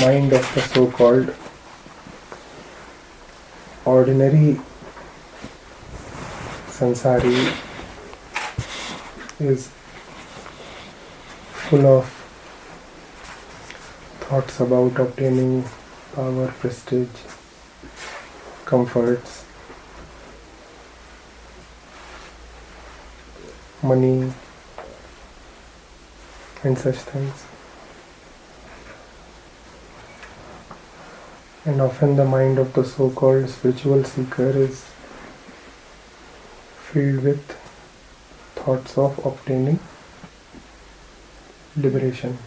mind of the so-called ordinary sansari is full of thoughts about obtaining power, prestige, comforts, money, and such things. And often the mind of the so-called spiritual seeker is filled with thoughts of obtaining liberation.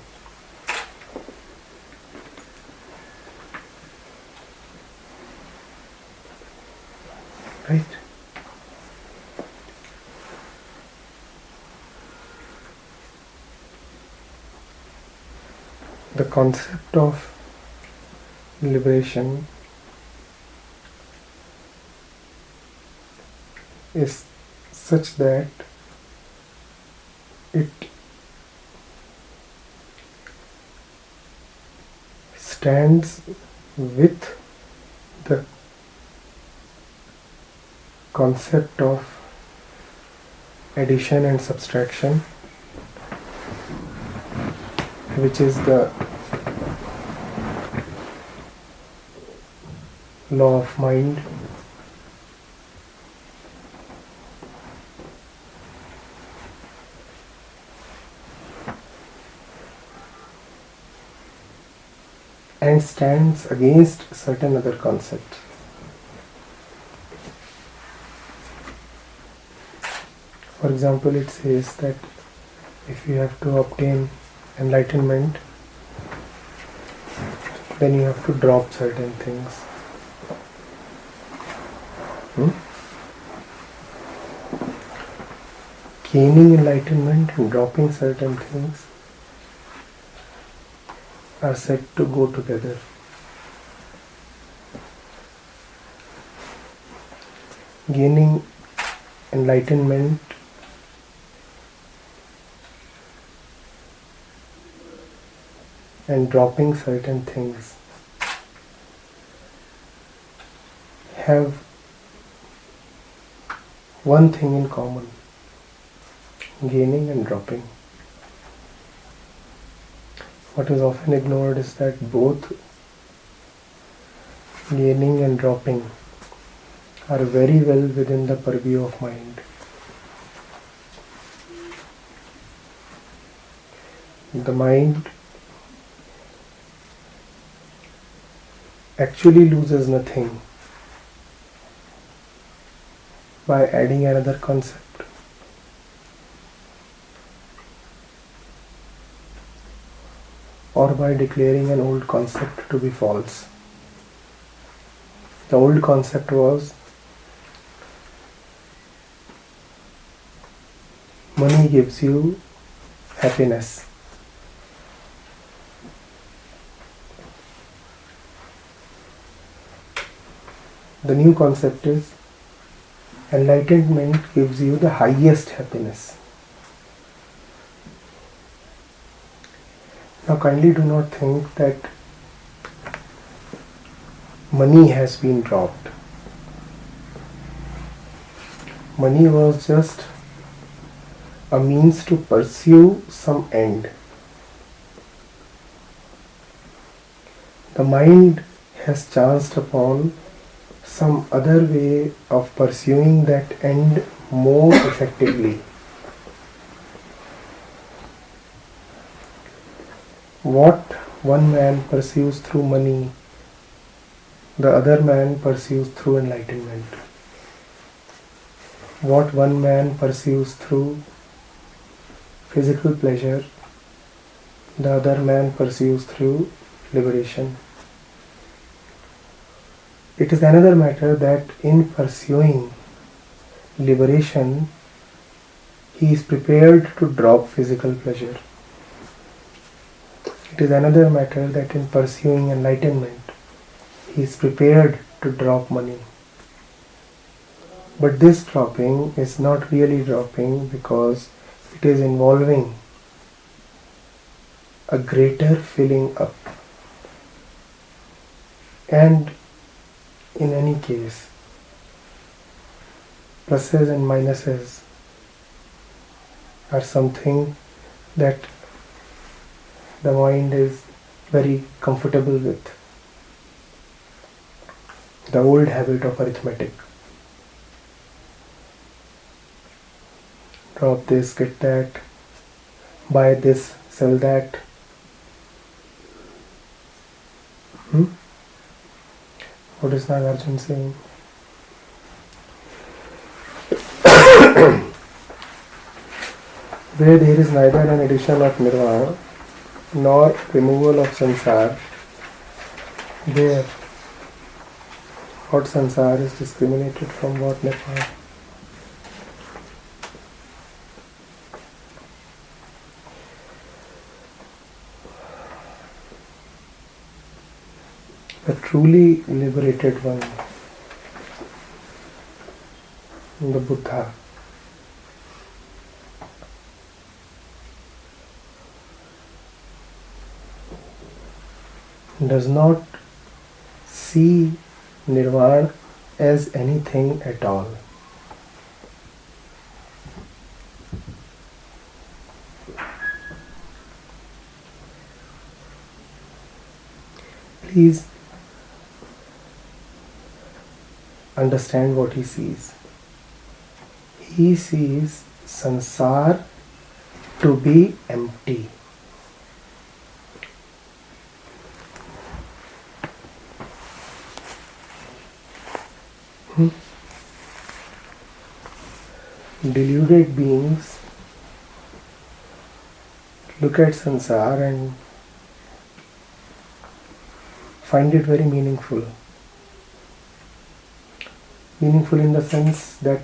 Right? The concept of liberation is such that it stands with the concept of addition and subtraction, which is the law of mind. And stands against certain other concepts. For example, it says that if you have to obtain enlightenment, then you have to drop certain things. Gaining enlightenment and dropping certain things are said to go together. Gaining enlightenment and dropping certain things have one thing in common: gaining and dropping. What is often ignored is that both gaining and dropping are very well within the purview of mind. The mind actually loses nothing by adding another concept. Or by declaring an old concept to be false. The old concept was money gives you happiness. The new concept is enlightenment gives you the highest happiness. Now kindly do not think that money has been dropped. Money was just a means to pursue some end. The mind has chanced upon some other way of pursuing that end more effectively. What one man pursues through money, the other man pursues through enlightenment. What one man pursues through physical pleasure, the other man pursues through liberation. It is another matter that in pursuing liberation, he is prepared to drop physical pleasure. It is another matter that in pursuing enlightenment, he is prepared to drop money. But this dropping is not really dropping because it is involving a greater filling up. And in any case, pluses and minuses are something that the mind is very comfortable with. The old habit of arithmetic. Drop this, get that, buy this, sell that. What is Nagarjun saying? Where there is neither an addition of nirvana nor removal of sansar, there what sansar is discriminated from what nirvana. The truly liberated one, the Buddha, does not see nirvana as anything at all. Please understand what he sees. He sees sansar to be empty. Deluded beings look at sansar and find it very meaningful. Meaningful in the sense that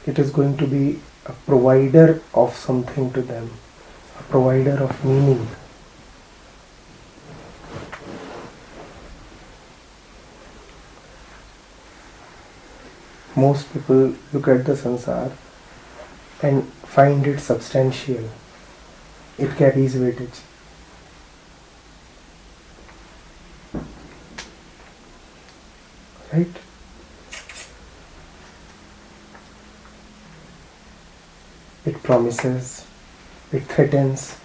it is going to be a provider of something to them, a provider of meaning. Most people look at the sansar and find it substantial. It carries weightage. Right? It promises, it threatens.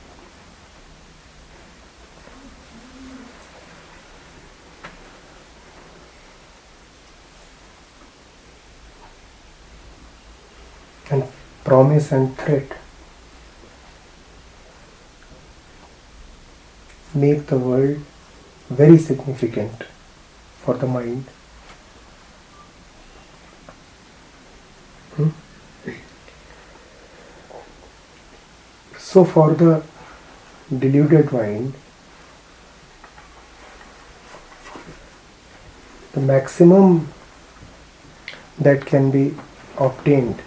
And promise and threat make the world very significant for the mind. So for the deluded mind, the maximum that can be obtained,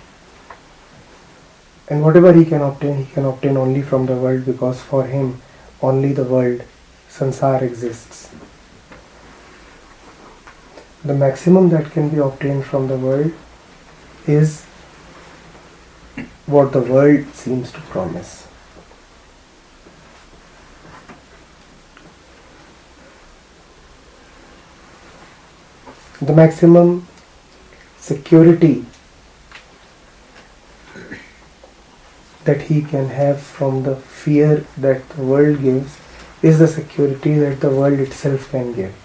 and whatever he can obtain only from the world, because for him only the world, sansar, exists. The maximum that can be obtained from the world is what the world seems to promise. The maximum security that he can have from the fear that the world gives is the security that the world itself can give.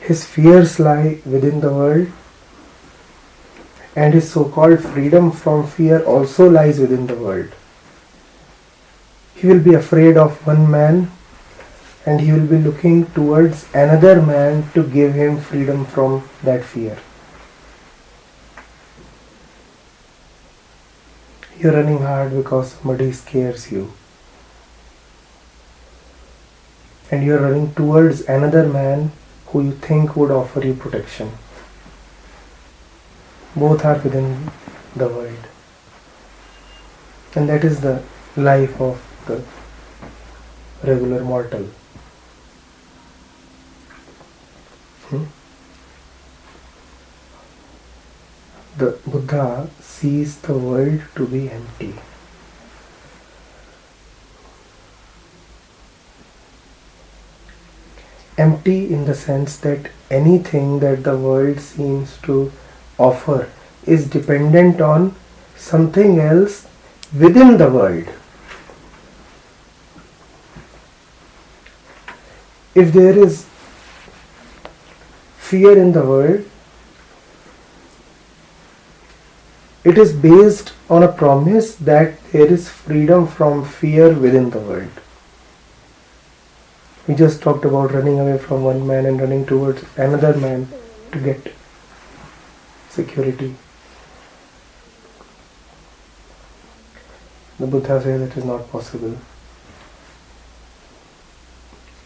His fears lie within the world, and his so-called freedom from fear also lies within the world. He will be afraid of one man, and he will be looking towards another man to give him freedom from that fear. You're running hard because somebody scares you, and you're running towards another man who you think would offer you protection. Both are within the world, and that is the life of the regular mortal. the Buddha sees the world to be empty. Empty in the sense that anything that the world seems to offer is dependent on something else within the world. If there is fear in the world, it is based on a promise that there is freedom from fear within the world. We just talked about running away from one man and running towards another man to get security. The Buddha says it is not possible.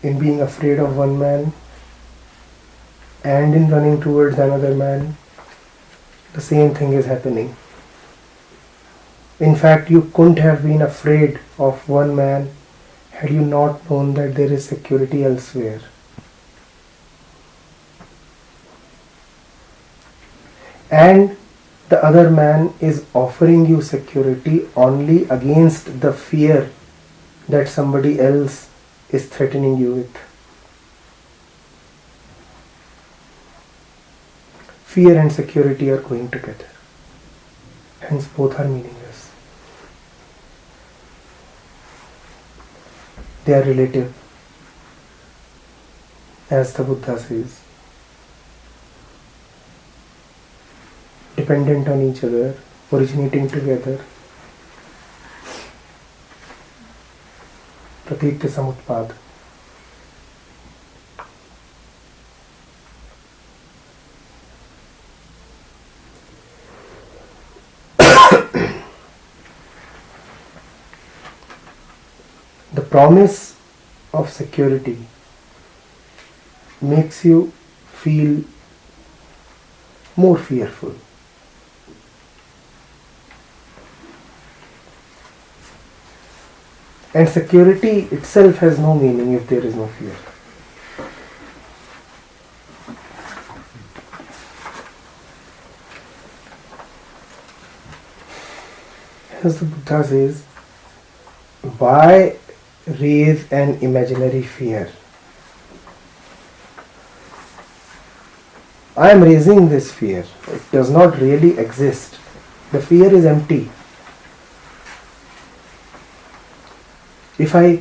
In being afraid of one man and in running towards another man, the same thing is happening. In fact, you couldn't have been afraid of one man had you not known that there is security elsewhere. And the other man is offering you security only against the fear that somebody else is threatening you with. Fear and security are going together. Hence both are meaningless. They are relative, as the Buddha says, dependent on each other, originating together. Pratikya samutpad. The promise of security makes you feel more fearful. And security itself has no meaning if there is no fear. As the Buddha says, why raise an imaginary fear? I am raising this fear. It does not really exist. The fear is empty. If I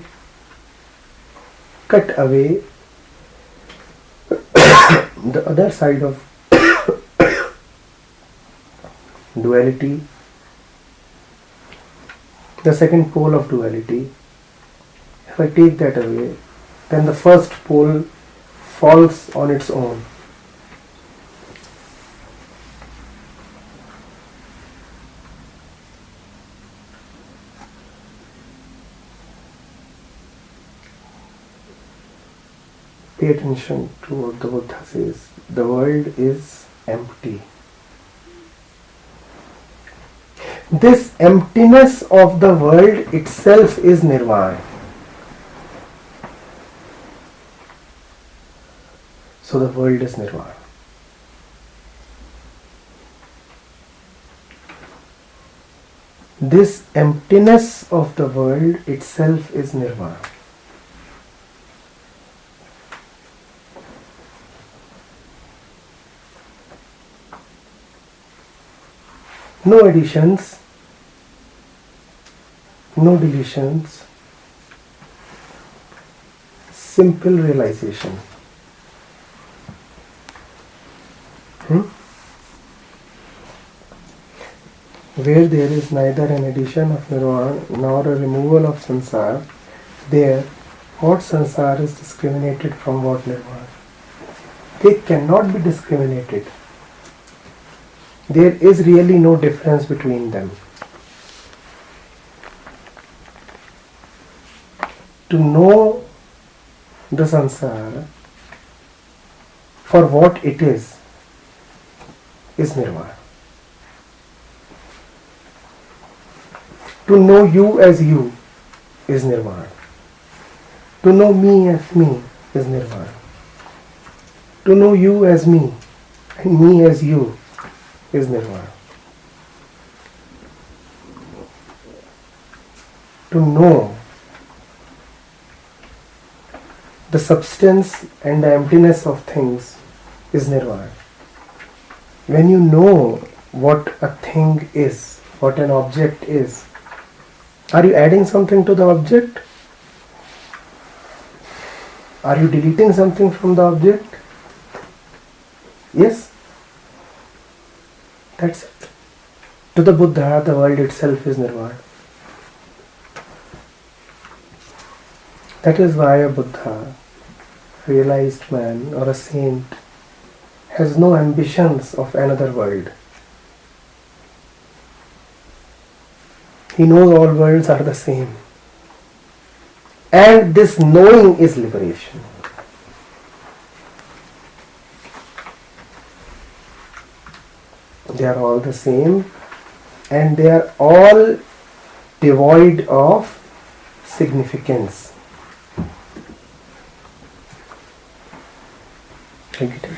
cut away the other side of duality, the second pole of duality, if I take that away, then the first pole falls on its own. Pay attention to what the Buddha says. The world is empty. This emptiness of the world itself is nirvana. So the world is nirvana. This emptiness of the world itself is nirvana. No additions, no deletions, simple realization. Where there is neither an addition of nirvana nor a removal of samsara, there what samsara is discriminated from what nirvana? They cannot be discriminated. There is really no difference between them. To know the samsara for what it is nirvana. To know you as you is nirvana. To know me as me is nirvana. To know you as me and me as you is nirvana. to know the substance and the emptiness of things is nirvana. When you know what a thing is, what an object is, are you adding something to the object? Are you deleting something from the object? Yes? That's it. To the Buddha, the world itself is nirvana. That is why a Buddha, realized man or a saint, has no ambitions of another world. He knows all worlds are the same. And this knowing is liberation. They are all the same and they are all devoid of significance. Meditate.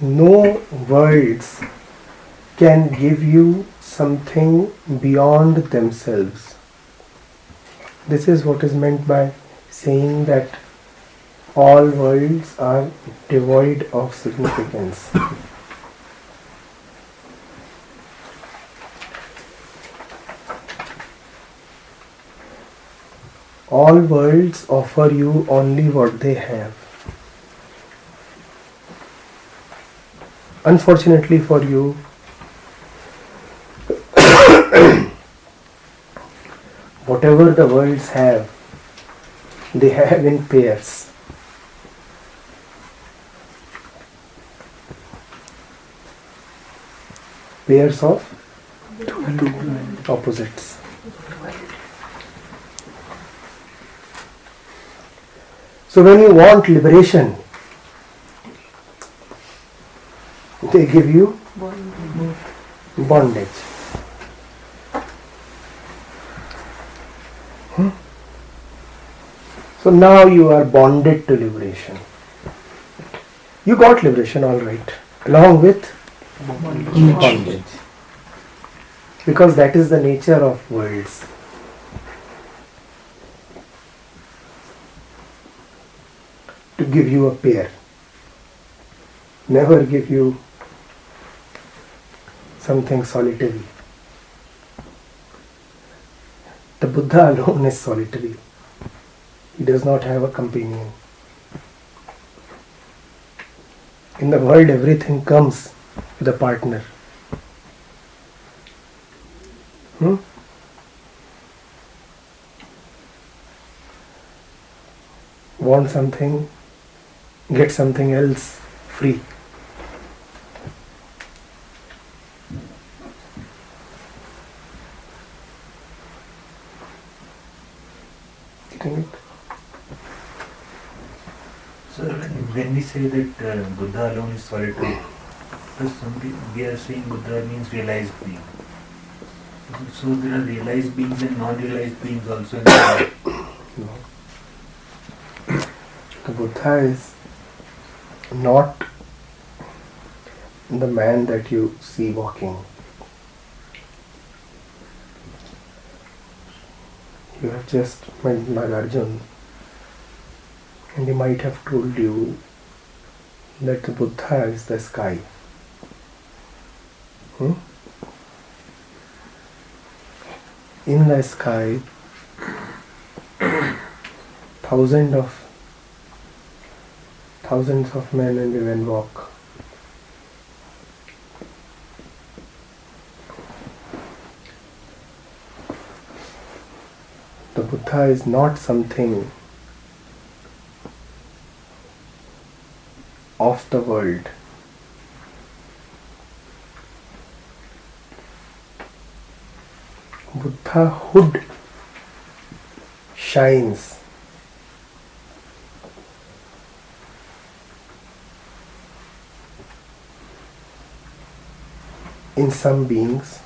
No words can give you something beyond themselves. This is what is meant by saying that all worlds are devoid of significance. All worlds offer you only what they have. Unfortunately for you, whatever the worlds have, they have in pairs. Pairs of opposites. So when you want liberation, they give you bondage. So now you are bonded to liberation. You got liberation, all right, along with bondage. Because that is the nature of worlds. To give you a pair. Never give you something solitary. The Buddha alone is solitary. He does not have a companion. In the world, everything comes with a partner. Want something, get something else free. Getting it? So when we say that Buddha alone is solitary, we are saying Buddha means realized being. So there are realized beings and non-realized beings also in the world. No. The Buddha is not the man that you see walking. You have just met Nagarjuna and he might have told you that the Buddha is the sky. In the sky, thousands of men and women walk. The Buddha is not something of the world. Buddhahood shines in some beings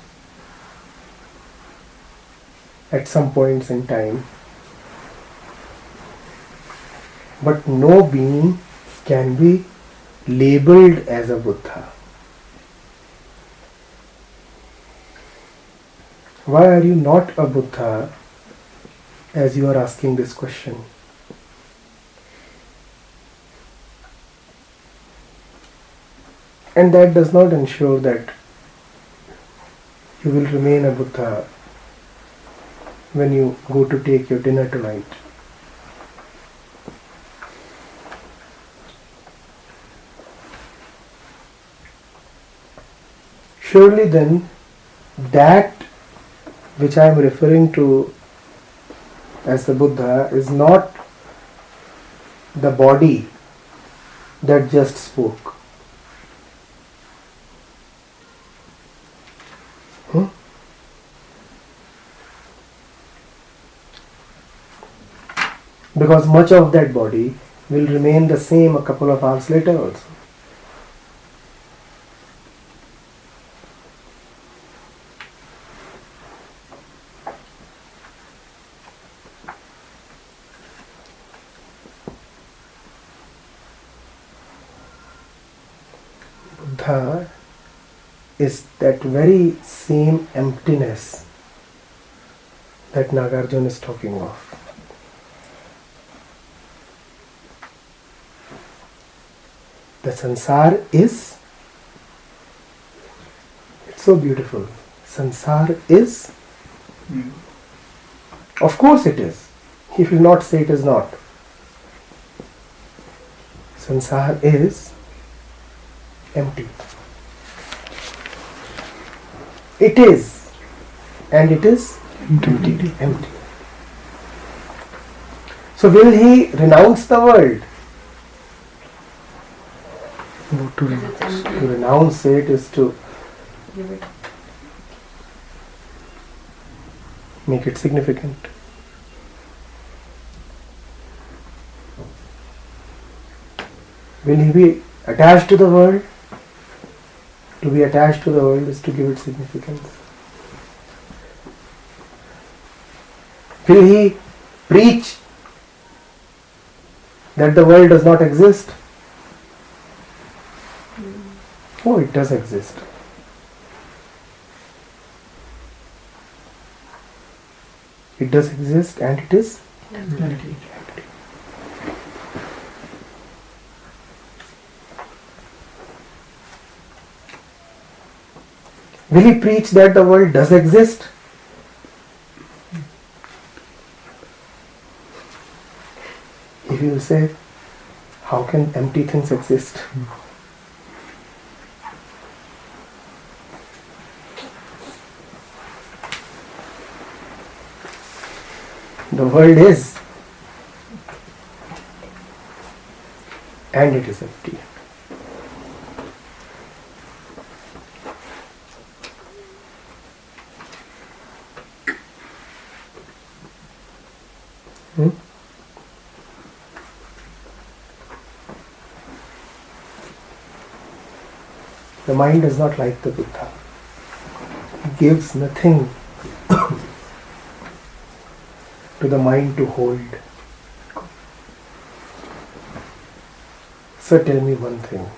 at some points in time. But no being can be labeled as a Buddha. Why are you not a Buddha, as you are asking this question? And that does not ensure that you will remain a Buddha when you go to take your dinner tonight. Surely then, that which I am referring to as the Buddha is not the body that just spoke. Because much of that body will remain the same a couple of hours later also. Buddha is that very same emptiness that Nagarjuna is talking of. The sansar is, it's so beautiful. Sansar is, of course it is. He will not say it is not. Sansar is empty. It is, and it is empty. So will he renounce the world? To renounce it is to make it significant. Will he be attached to the world? To be attached to the world is to give it significance. Will he preach that the world does not exist? Oh, it does exist. It does exist and it is empty. Will he preach that the world does exist? He will say, how can empty things exist? The world is, and it is empty. The mind is not like the Buddha. He gives nothing to the mind to hold. So tell me one thing.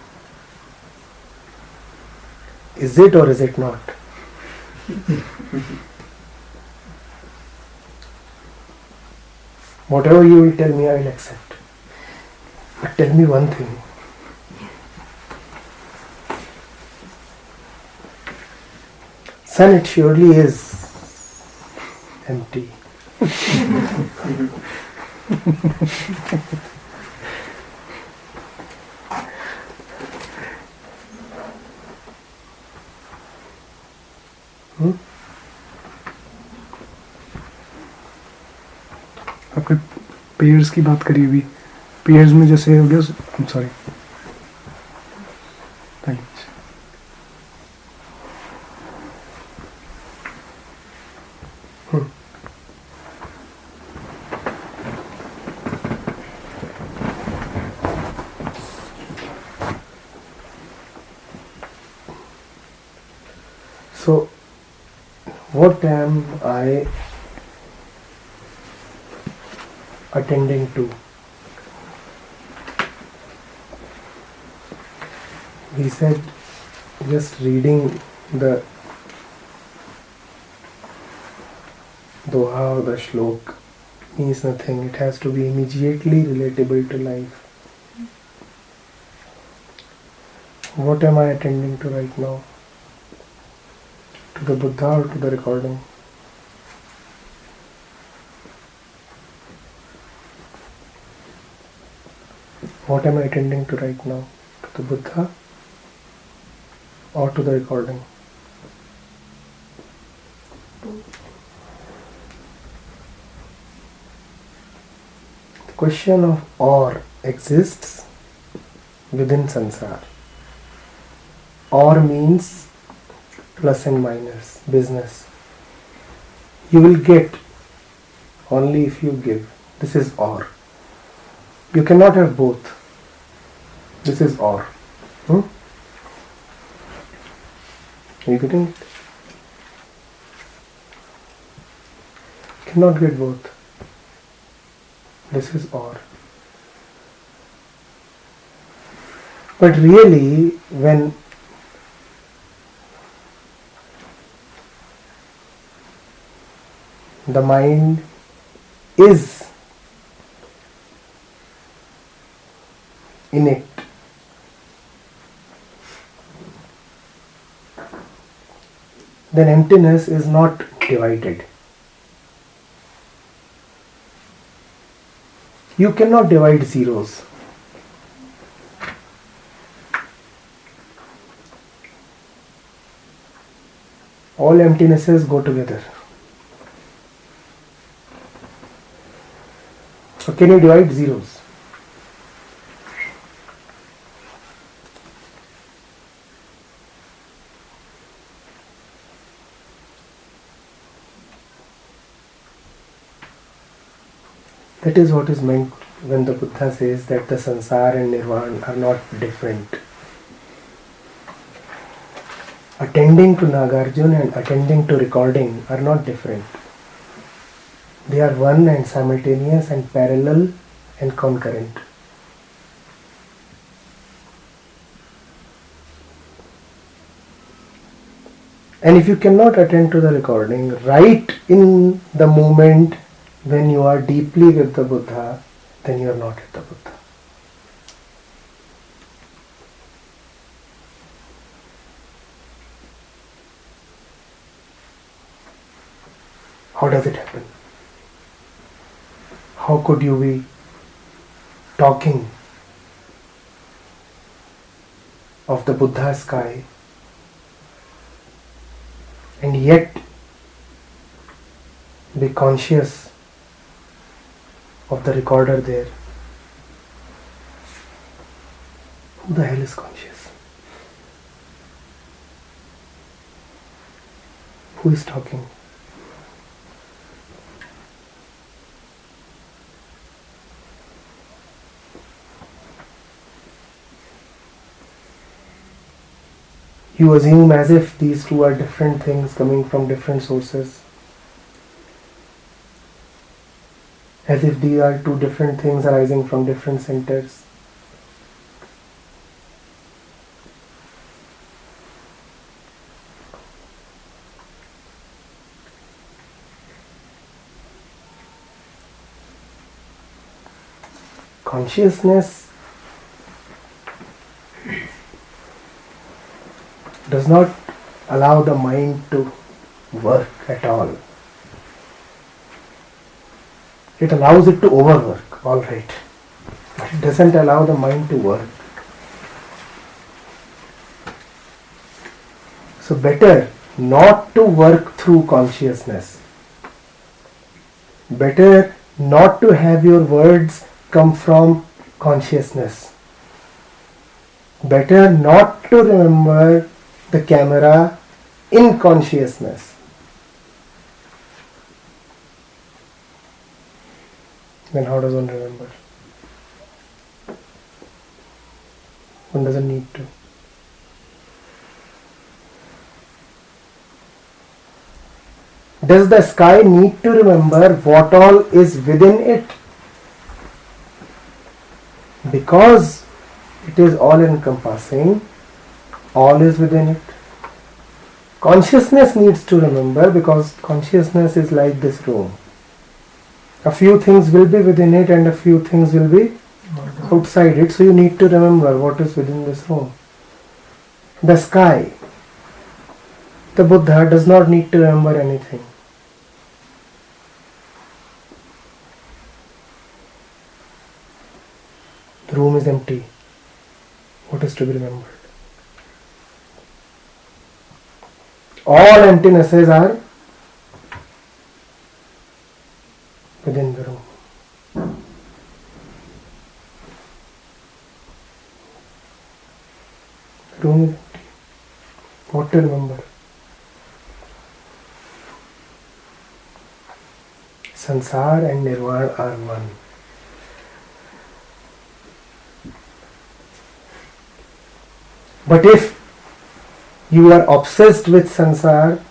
Is it or is it not? Whatever you will tell me, I will accept. But tell me one thing. Son, it surely is empty. आपके pairs की बात करी अभी pairs में जैसे हो गया I'm sorry thanks So, what am I attending to? We said just reading the doha or the shlok means nothing. It has to be immediately relatable to life. What am I attending to right now? To the Buddha or to the recording? What am I attending to right now? To the Buddha or to the recording? The question of or exists within samsara. Or means plus and minus, business. You will get only if you give. This is or. You cannot have both. This is or. Are you getting it? Cannot get both. This is or. But really, when the mind is in it, then emptiness is not divided. You cannot divide zeros. All emptinesses go together. So can you divide zeros? That is what is meant when the Buddha says that the sansar and nirvana are not different. Attending to Nagarjuna and attending to recording are not different. They are one and simultaneous and parallel and concurrent. And if you cannot attend to the recording right in the moment when you are deeply with the Buddha, then you are not with the Buddha. How does it happen? How could you be talking of the Buddha sky and yet be conscious of the recorder there? Who the hell is conscious? Who is talking? You assume as if these two are different things coming from different sources. As if these are two different things arising from different centers. Consciousness does not allow the mind to work at all. It allows it to overwork, all right. But it doesn't allow the mind to work. So better not to work through consciousness. Better not to have your words come from consciousness. Better not to remember the camera in consciousness. Then how does one remember? One doesn't need to. Does the sky need to remember what all is within it because it is all encompassing, all is within it. Consciousness needs to remember because consciousness is like this room. A few things will be within it and a few things will be outside it. So you need to remember what is within this room. The sky. The Buddha does not need to remember anything. The room is empty. What is to be remembered? All emptinesses are within the room. The room is empty. What to remember? Sansar and Nirvana are one. But if you are obsessed with Sansar,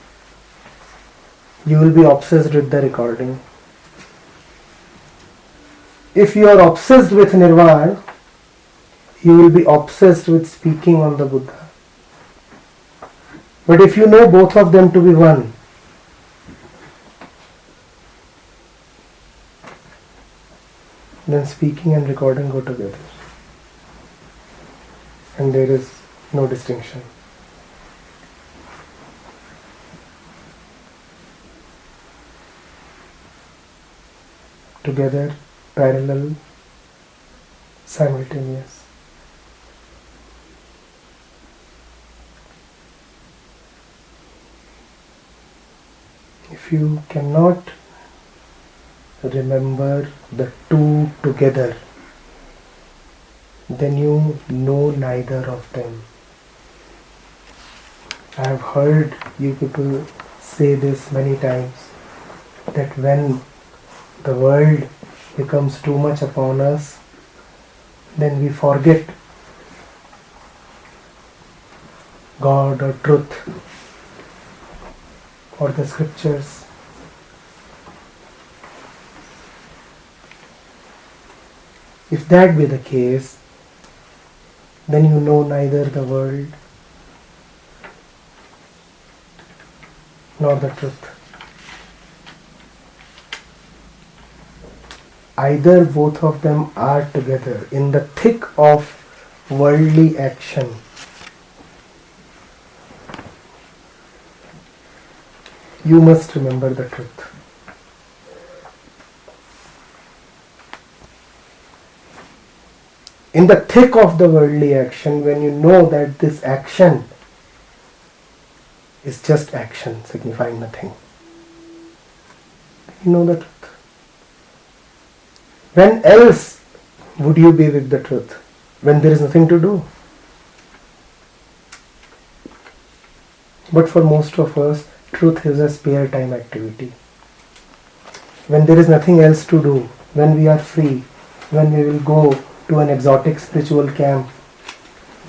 you will be obsessed with the recording. If you are obsessed with Nirvana, you will be obsessed with speaking on the Buddha. But if you know both of them to be one, then speaking and recording go together. And there is no distinction. Together, parallel, simultaneous. If you cannot remember the two together, then you know neither of them. I have heard you people say this many times, that when the world becomes too much upon us, then we forget God or truth or the scriptures. If that be the case, then you know neither the world nor the truth. Either both of them are together in the thick of worldly action. You must remember the truth. In the thick of the worldly action, when you know that this action is just action, signifying nothing, you know the truth. When else would you be with the truth? When there is nothing to do. But for most of us, truth is a spare time activity. When there is nothing else to do, when we are free, when we will go to an exotic spiritual camp,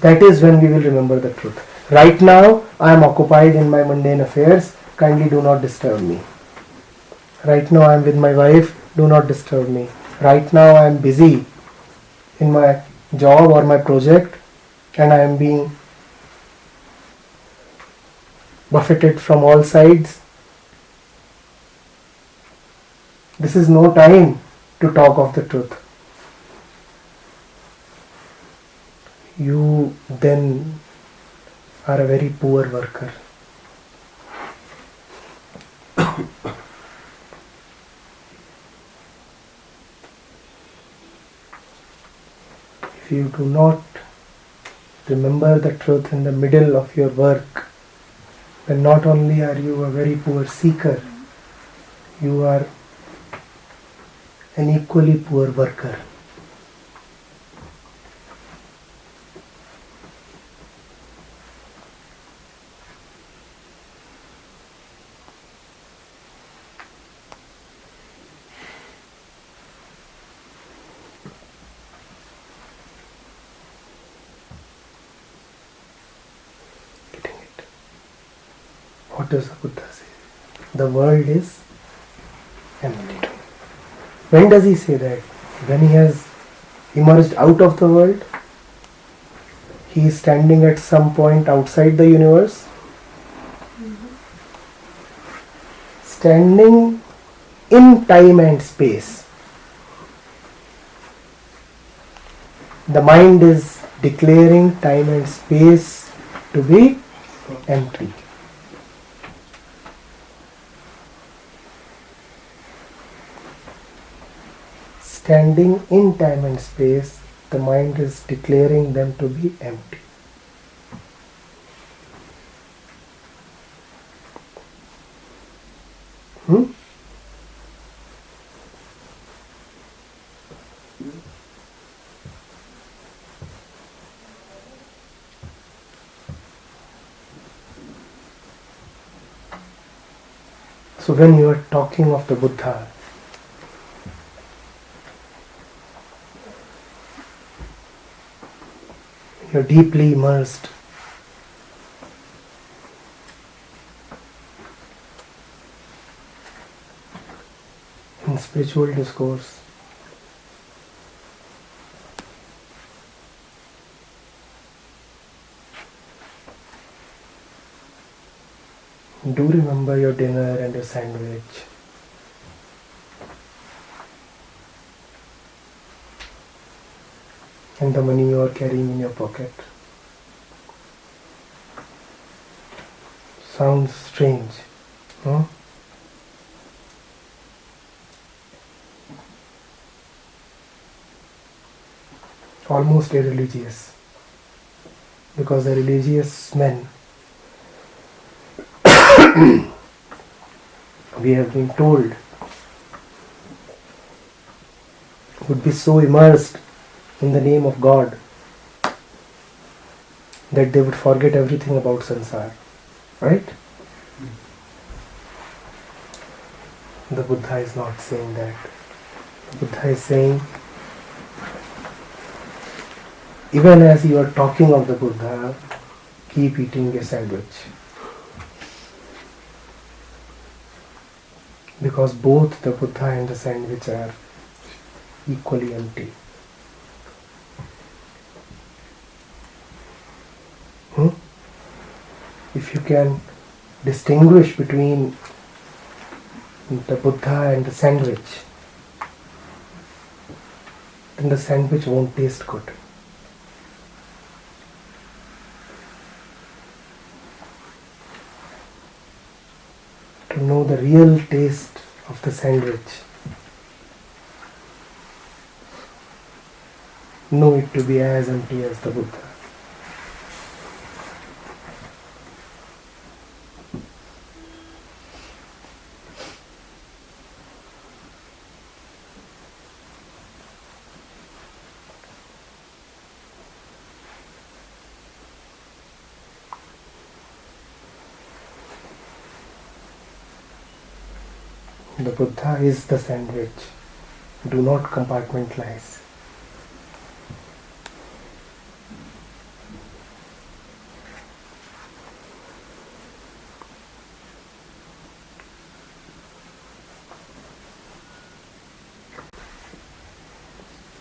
that is when we will remember the truth. Right now, I am occupied in my mundane affairs, kindly do not disturb me. Right now, I am with my wife, do not disturb me. Right now, I am busy in my job or my project, and I am being buffeted from all sides. This is no time to talk of the truth. You then are a very poor worker. If you do not remember the truth in the middle of your work, then not only are you a very poor seeker, you are an equally poor worker. What does the Buddha say? The world is empty. When does he say that? When he has emerged out of the world. He is standing at some point outside the universe. Standing in time and space. The mind is declaring time and space to be empty. Standing in time and space, the mind is declaring them to be empty. So when you are talking of the Buddha, you're deeply immersed in spiritual discourse. Do remember your dinner and your sandwich. And the money you are carrying in your pocket. Sounds strange, huh? Almost irreligious. Because the religious men, we have been told, would be so immersed in the name of God that they would forget everything about samsara. Right? The Buddha is not saying that. The Buddha is saying, even as you are talking of the Buddha, keep eating your sandwich. Because both the Buddha and the sandwich are equally empty. If you can distinguish between the Buddha and the sandwich, then the sandwich won't taste good. To know the real taste of the sandwich, know it to be as empty as the Buddha. The Buddha is the sandwich. Do not compartmentalize.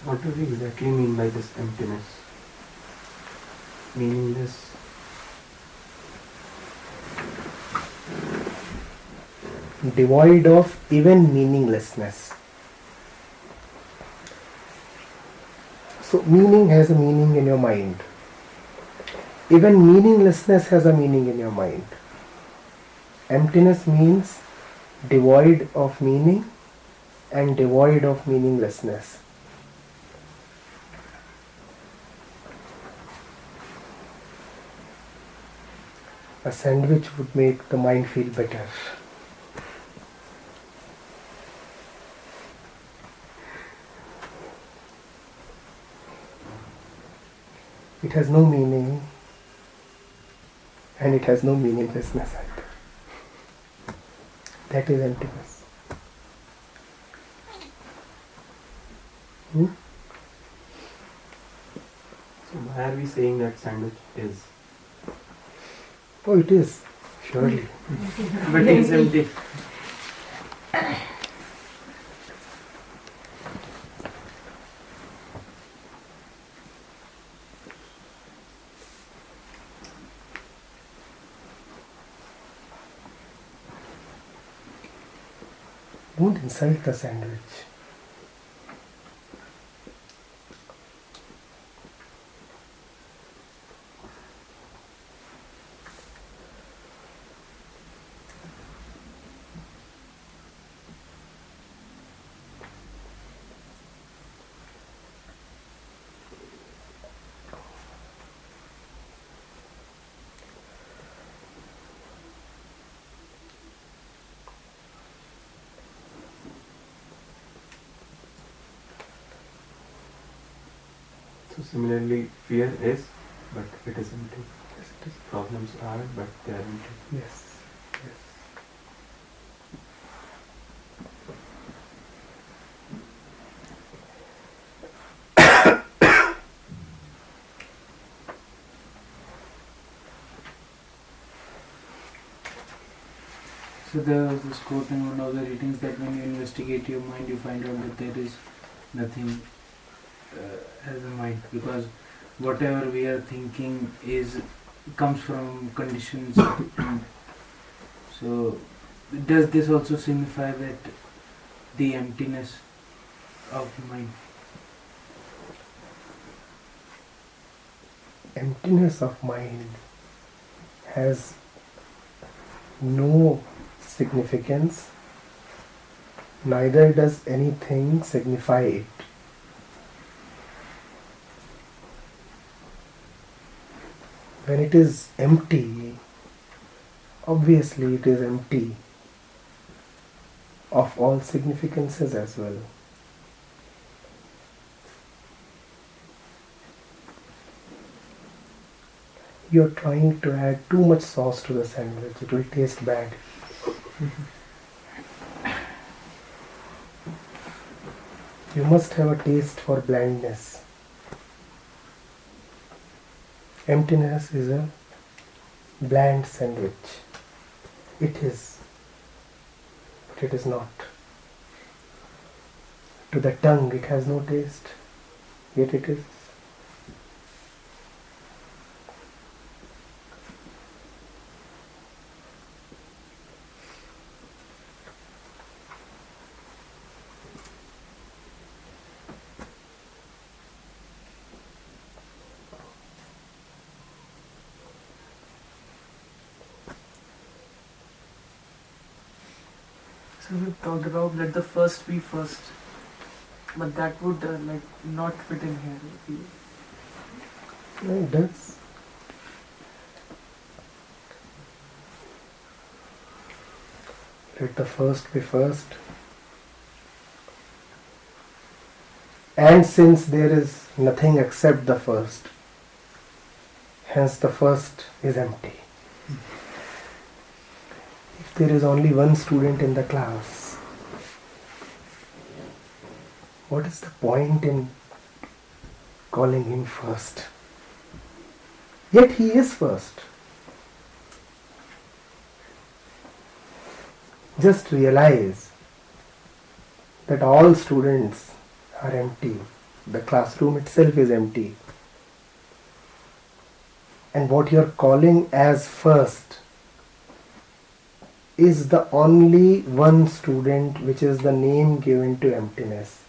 What do we exactly mean by this emptiness? Meaningless? Devoid of even meaninglessness. So meaning has a meaning in your mind. Even meaninglessness has a meaning in your mind. Emptiness means devoid of meaning and devoid of meaninglessness. A sandwich would make the mind feel better. It has no meaning and it has no meaninglessness either. That is emptiness. So why are we saying that sandwich is? Oh, it is, surely. But it is empty. Don't insult the sandwich. So similarly, fear is, but it is empty. Problems are, but they are empty. Yes. Yes. So there was this quote in one of the readings that when you investigate your mind, you find out that there is nothing as a mind, because whatever we are thinking comes from conditions. And so does this also signify that the emptiness of mind? Emptiness of mind has no significance, neither does anything signify it. When it is empty, obviously it is empty of all significances as well. You're trying to add too much sauce to the sandwich, it will taste bad. You must have a taste for blandness. Emptiness is a bland sandwich. It is, but it is not. To the tongue it has no taste, yet it is. So we talked about let the first be first, but that would not fit in here. I feel. No, it does. Let the first be first. And since there is nothing except the first, hence the first is empty. If there is only one student in the class, what is the point in calling him first? Yet he is first. Just realize that all students are empty. The classroom itself is empty. And what you are calling as first is the only one student which is the name given to emptiness.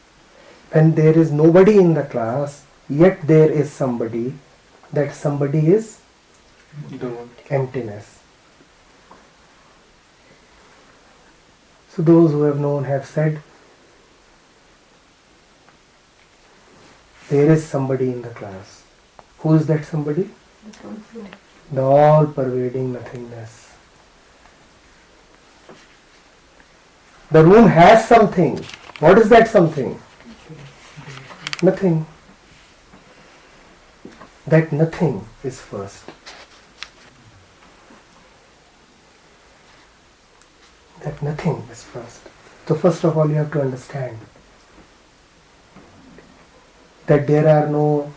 When there is nobody in the class, yet there is somebody, that somebody is emptiness. So those who have known have said, there is somebody in the class. Who is that somebody? The all-pervading nothingness. The room has something. What is that something? Nothing. That nothing is first. That nothing is first. So first of all you have to understand that there are no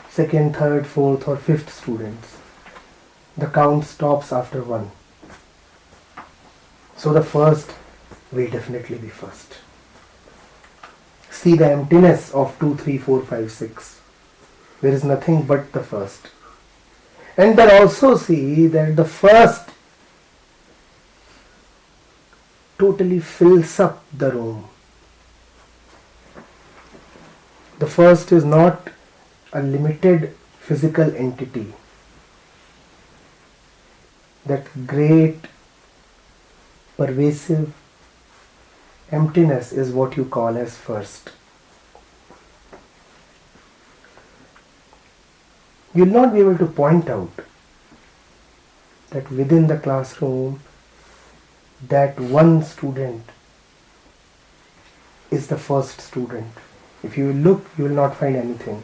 second, third, fourth or fifth students. The count stops after one. So the first will definitely be first. See the emptiness of 2, 3, 4, 5, 6. There is nothing but the first. And then also see that the first totally fills up the room. The first is not a limited physical entity. That great, pervasive emptiness is what you call as first. You'll not be able to point out that within the classroom that one student is the first student. If you look, you will not find anything.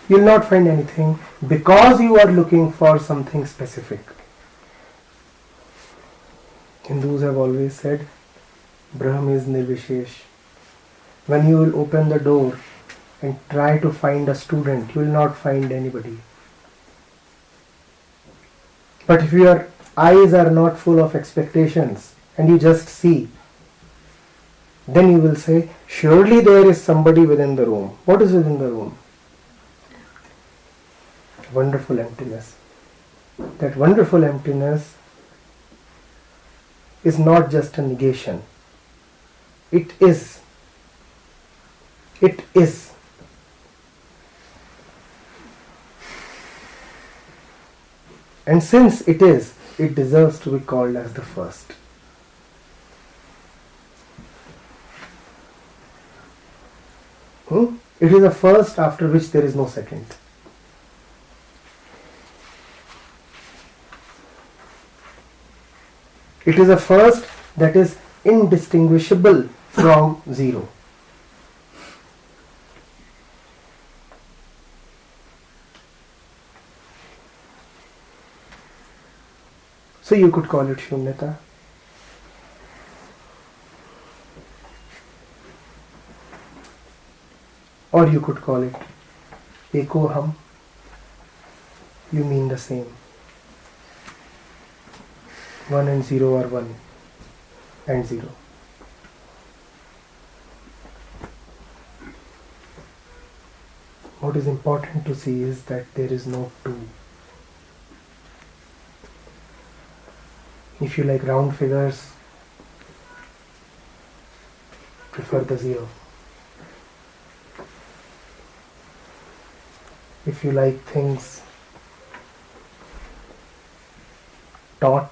You will not find anything because you are looking for something specific. Hindus have always said, Brahm is Nirvishesh. When you will open the door and try to find a student, you will not find anybody. But if your eyes are not full of expectations and you just see, then you will say, surely there is somebody within the room. What is within the room? Wonderful emptiness. That wonderful emptiness is not just a negation. It is. It is. And since it is, it deserves to be called as the first. It is a first after which there is no second. It is a first that is indistinguishable from zero. So you could call it Shunyata. Or you could call it Ekoham. You mean the same. 1 and 0 are 1 and 0. What is important to see is that there is no 2. If you like round figures, prefer the 0. If you like things taut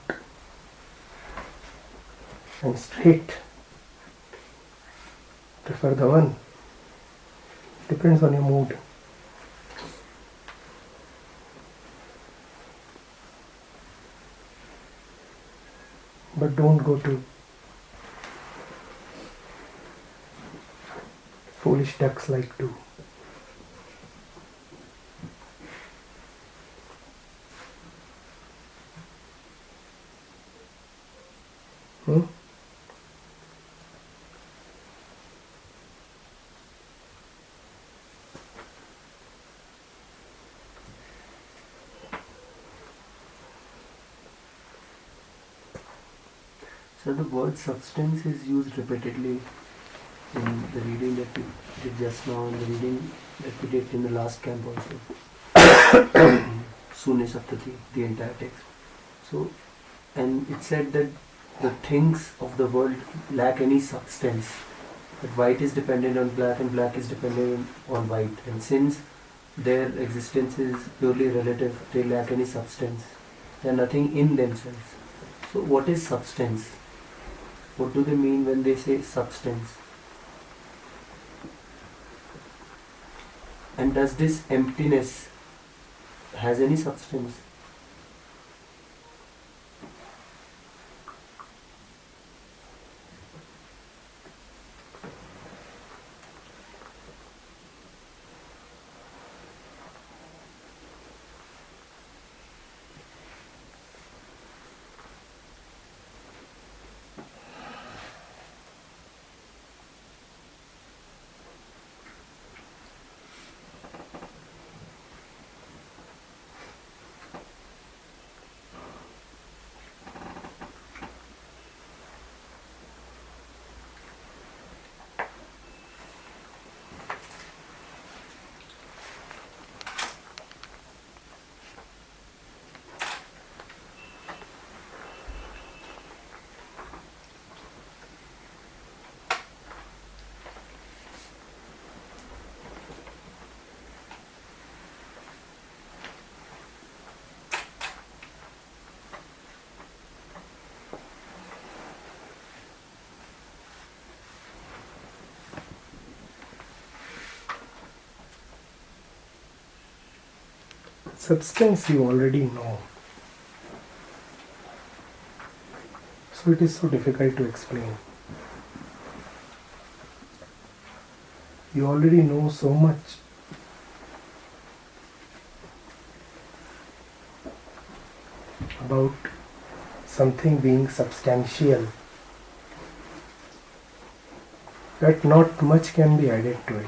and straight, prefer the 1. Depends on your mood. But don't go to foolish ducks like 2. So the word substance is used repeatedly in the reading that we did just now and the reading that we did in the last camp also. Sune Saptati, the entire text. So, and it said that the things of the world lack any substance. That white is dependent on black and black is dependent on white. And since their existence is purely relative, they lack any substance. They are nothing in themselves. So what is substance? What do they mean when they say substance? And does this emptiness has any substance? Substance you already know. So it is so difficult to explain. You already know so much. About something being substantial that not much can be added to it.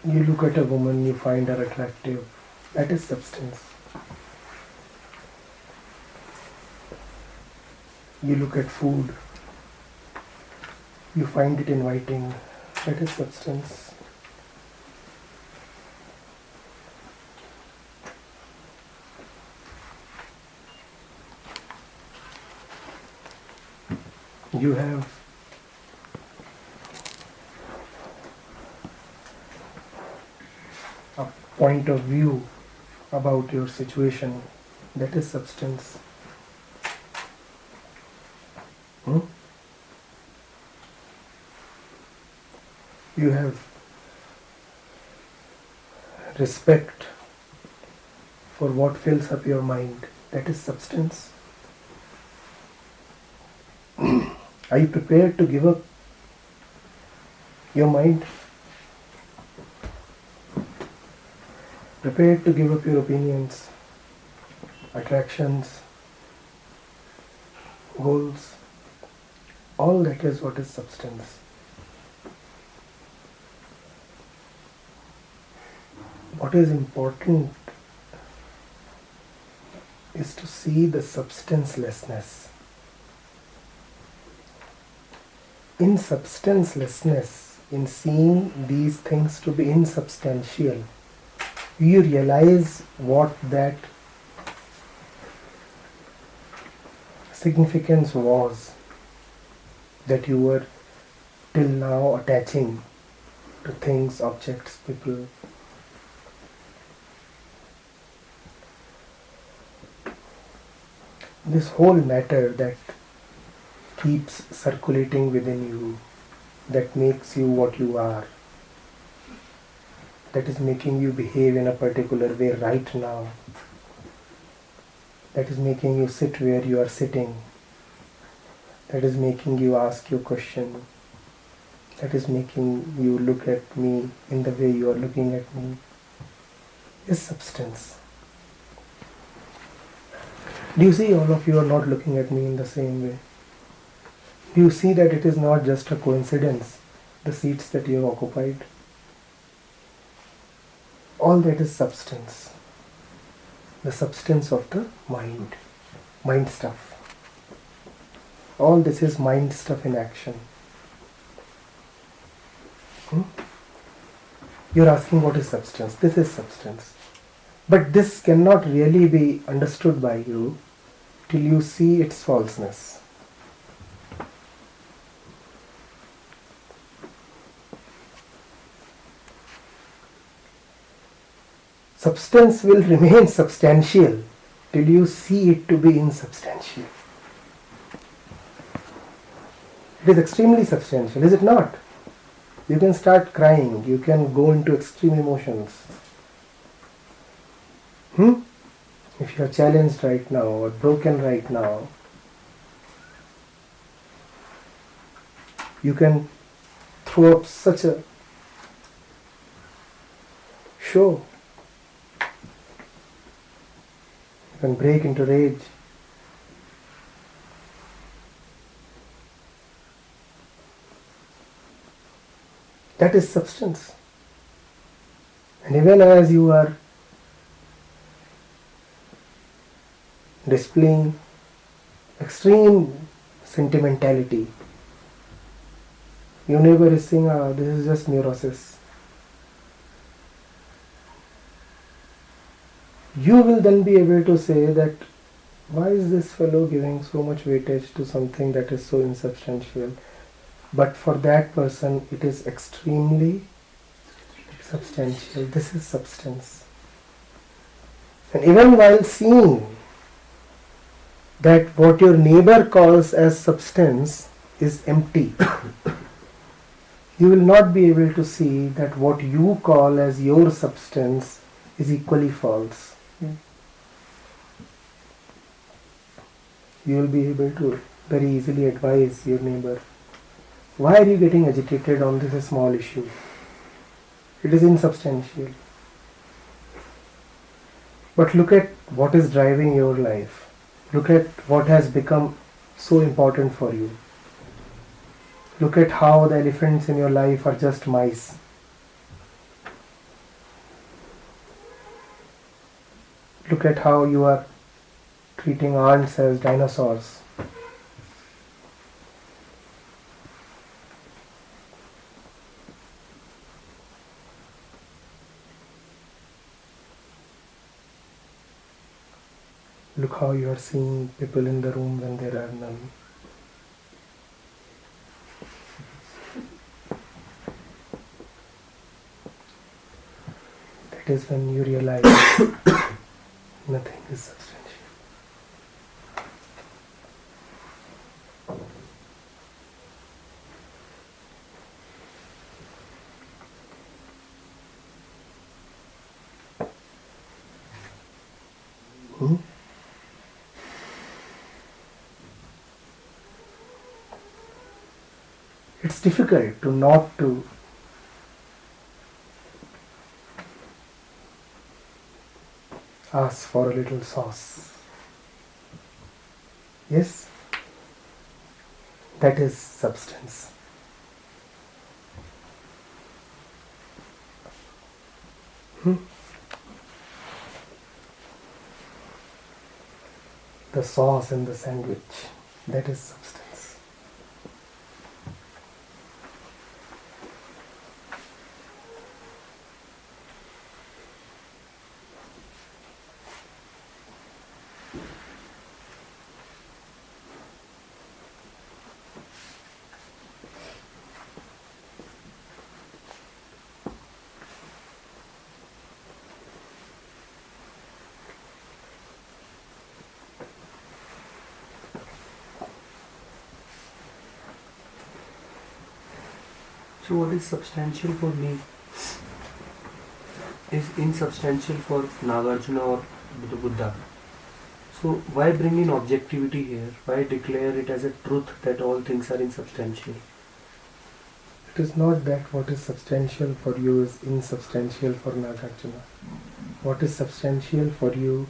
You look at a woman, you find her attractive. That is substance. You look at food, you find it inviting. That is substance. You have a point of view about your situation. That is substance. You have respect for what fills up your mind. That is substance. Are you prepared to give up your mind? Prepared to give up your opinions, attractions, goals? All that is what is substance. What is important is to see the substancelessness. In substancelessness, in seeing these things to be insubstantial, you realize what that significance was that you were till now attaching to things, objects, people. This whole matter that keeps circulating within you, that makes you what you are, that is making you behave in a particular way right now, that is making you sit where you are sitting, that is making you ask your question, that is making you look at me in the way you are looking at me, is substance. Do you see all of you are not looking at me in the same way? Do you see that it is not just a coincidence, the seats that you have occupied? All that is substance. The substance of the mind. Mind stuff. All this is mind stuff in action. You're asking what is substance? This is substance. But this cannot really be understood by you till you see its falseness. Substance will remain substantial till you see it to be insubstantial. It is extremely substantial, is it not? You can start crying, you can go into extreme emotions. If you are challenged right now or broken right now, you can throw up such a show. You can break into rage. That is substance. And even as you are displaying extreme sentimentality, your neighbor is saying, this is just neurosis. You will then be able to say that, why is this fellow giving so much weightage to something that is so insubstantial? But for that person, it is extremely substantial. This is substance. And even while seeing that what your neighbor calls as substance is empty, you will not be able to see that what you call as your substance is equally false. You will be able to very easily advise your neighbor, why are you getting agitated on this small issue? It is insubstantial. But look at what is driving your life. Look at what has become so important for you. Look at how the elephants in your life are just mice. Look at how you are treating ants as dinosaurs. Look how you are seeing people in the room when there are none. That is when you realize nothing is substantial. It's difficult to not to ask for a little sauce. Yes? That is substance. The sauce in the sandwich, that is substance. So what is substantial for me is insubstantial for Nagarjuna or the Buddha. So why bring in objectivity here? Why declare it as a truth that all things are insubstantial? It is not that what is substantial for you is insubstantial for Nagarjuna. What is substantial for you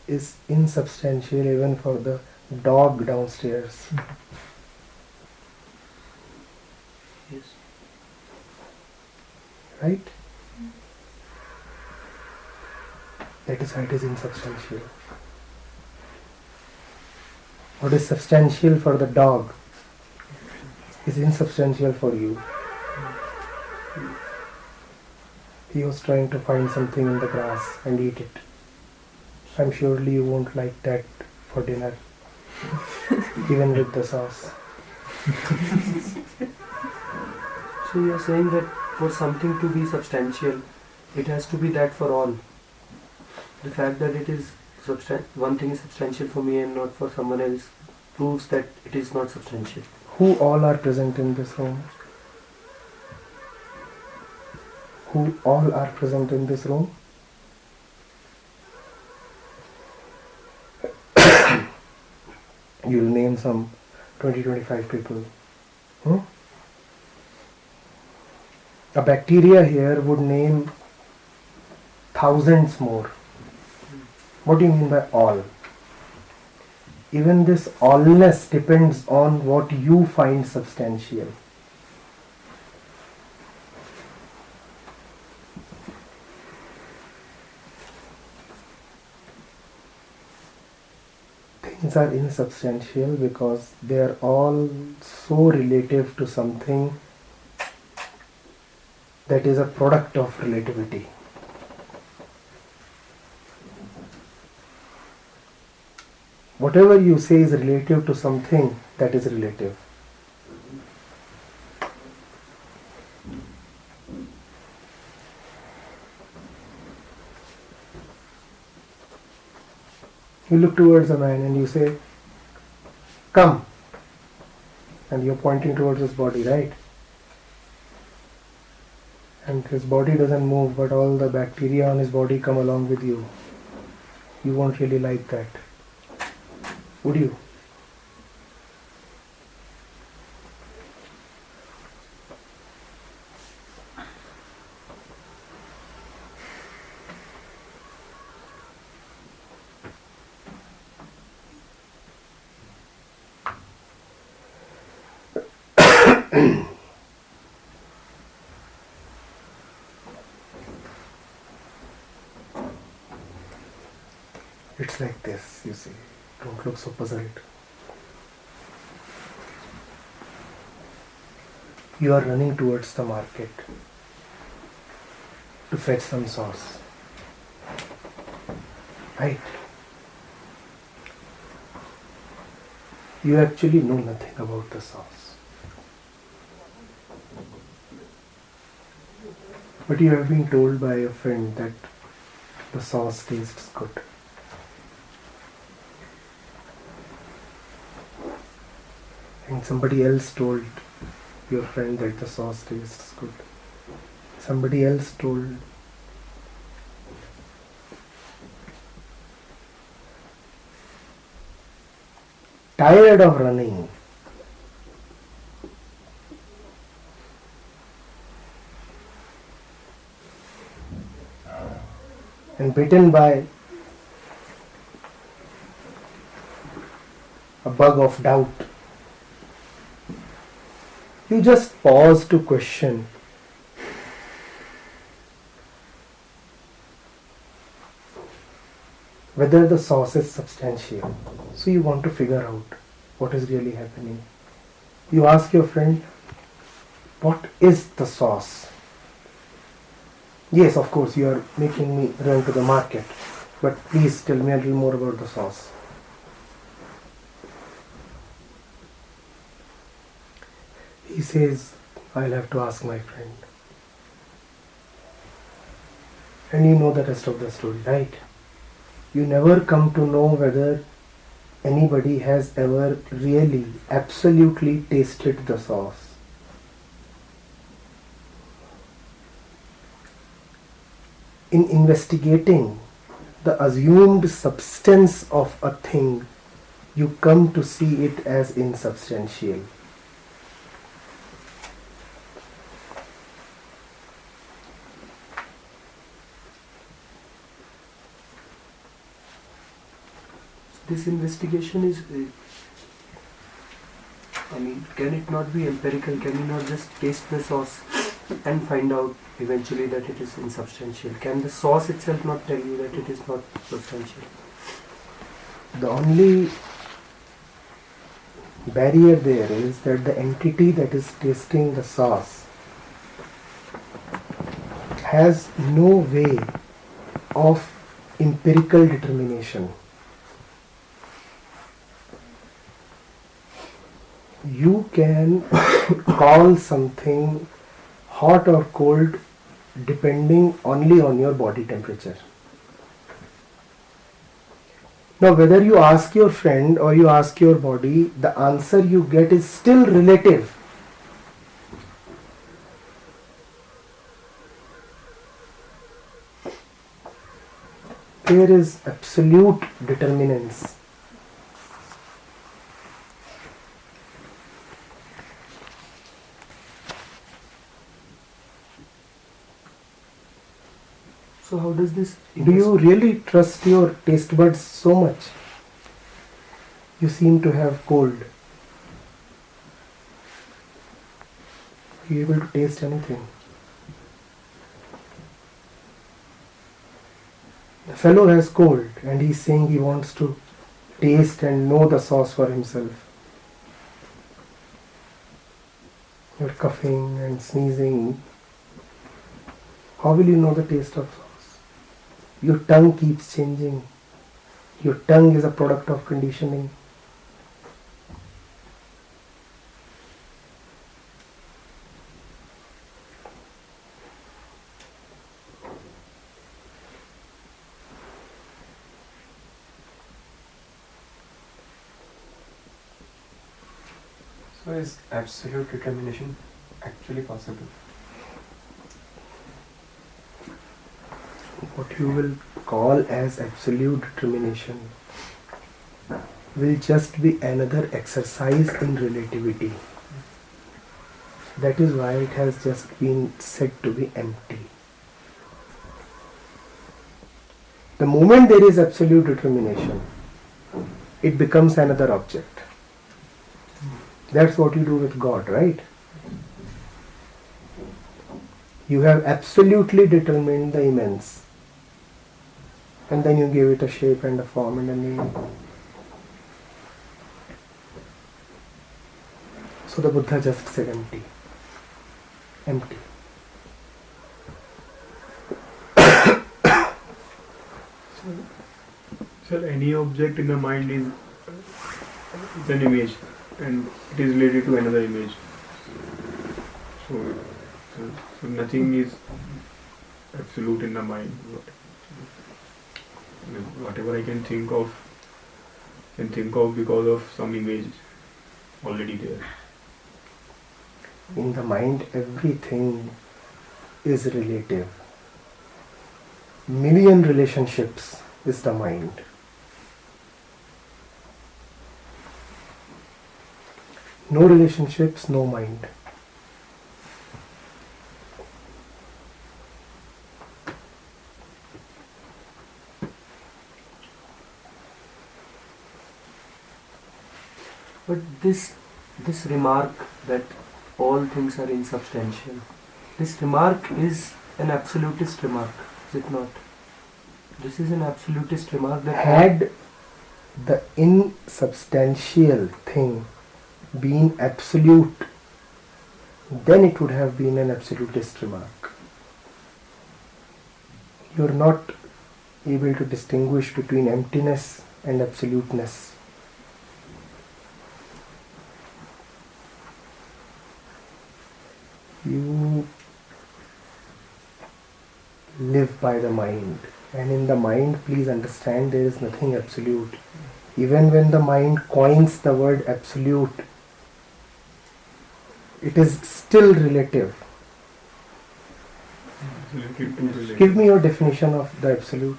is insubstantial even for the dog downstairs. Yes. Right? That is why it is insubstantial. What is substantial for the dog is insubstantial for you. He was trying to find something in the grass and eat it. I'm surely you won't like that for dinner, even with the sauce. So you are saying that for something to be substantial, it has to be that for all. The fact that it is one thing is substantial for me and not for someone else proves that it is not substantial. Who all are present in this room? Who all are present in this room? You'll name some 20-25 people. A bacteria here would name thousands more. What do you mean by all? Even this allness depends on what you find substantial. Things are insubstantial because they are all so relative to something that is a product of relativity. Whatever you say is relative to something that is relative. You look towards a man and you say, "Come." And you're pointing towards his body, right? and his body doesn't move, but all the bacteria on his body come along with you, you won't really like that, would you? It's like this, you see. Don't look so puzzled. You are running towards the market to fetch some sauce. Right? You actually know nothing about the sauce. But you have been told by a friend that the sauce tastes good. And somebody else told your friend that the sauce tastes good. Somebody else told. Tired of running. And bitten by a bug of doubt. You just pause to question. Whether the sauce is substantial. So you want to figure out what is really happening. You ask your friend, what is the sauce? Yes, of course, you are making me run to the market. But please tell me a little more about the sauce. He says, I'll have to ask my friend. And you know the rest of the story, right? You never come to know whether anybody has ever really, absolutely tasted the sauce. In investigating the assumed substance of a thing, you come to see it as insubstantial. This investigation is, can it not be empirical? Can you not just taste the sauce and find out eventually that it is insubstantial? Can the sauce itself not tell you that it is not substantial? The only barrier there is that the entity that is tasting the sauce has no way of empirical determination. You can call something hot or cold depending only on your body temperature. Now, whether you ask your friend or you ask your body, the answer you get is still relative. There is absolute determinants. So how does this... Do you really trust your taste buds so much? You seem to have cold. Are you able to taste anything? The fellow has cold and he's saying he wants to taste and know the sauce for himself. You're coughing and sneezing. How will you know the taste of sauce? Your tongue keeps changing. Your tongue is a product of conditioning. So is absolute determination actually possible? what you will call as absolute determination will just be another exercise in relativity. That is why it has just been said to be empty. The moment there is absolute determination, it becomes another object. That's what you do with God, right? You have absolutely determined the immense, and then you give it a shape and a form and a name. So the Buddha just said empty. Empty. So any object in the mind is an image, and it is related to another image. So nothing is absolute in the mind. Whatever I can think of because of some image already there. In the mind, everything is relative. Million relationships is the mind. No relationships, no mind. But this remark that all things are insubstantial, this remark is an absolutist remark, is it not? This is an absolutist remark that Had the insubstantial thing been absolute, then it would have been an absolutist remark. You are not able to distinguish between emptiness and absoluteness. You live by the mind, and in the mind, please understand, there is nothing absolute. Even when the mind coins the word absolute, it is still relative. Give me your definition of the absolute.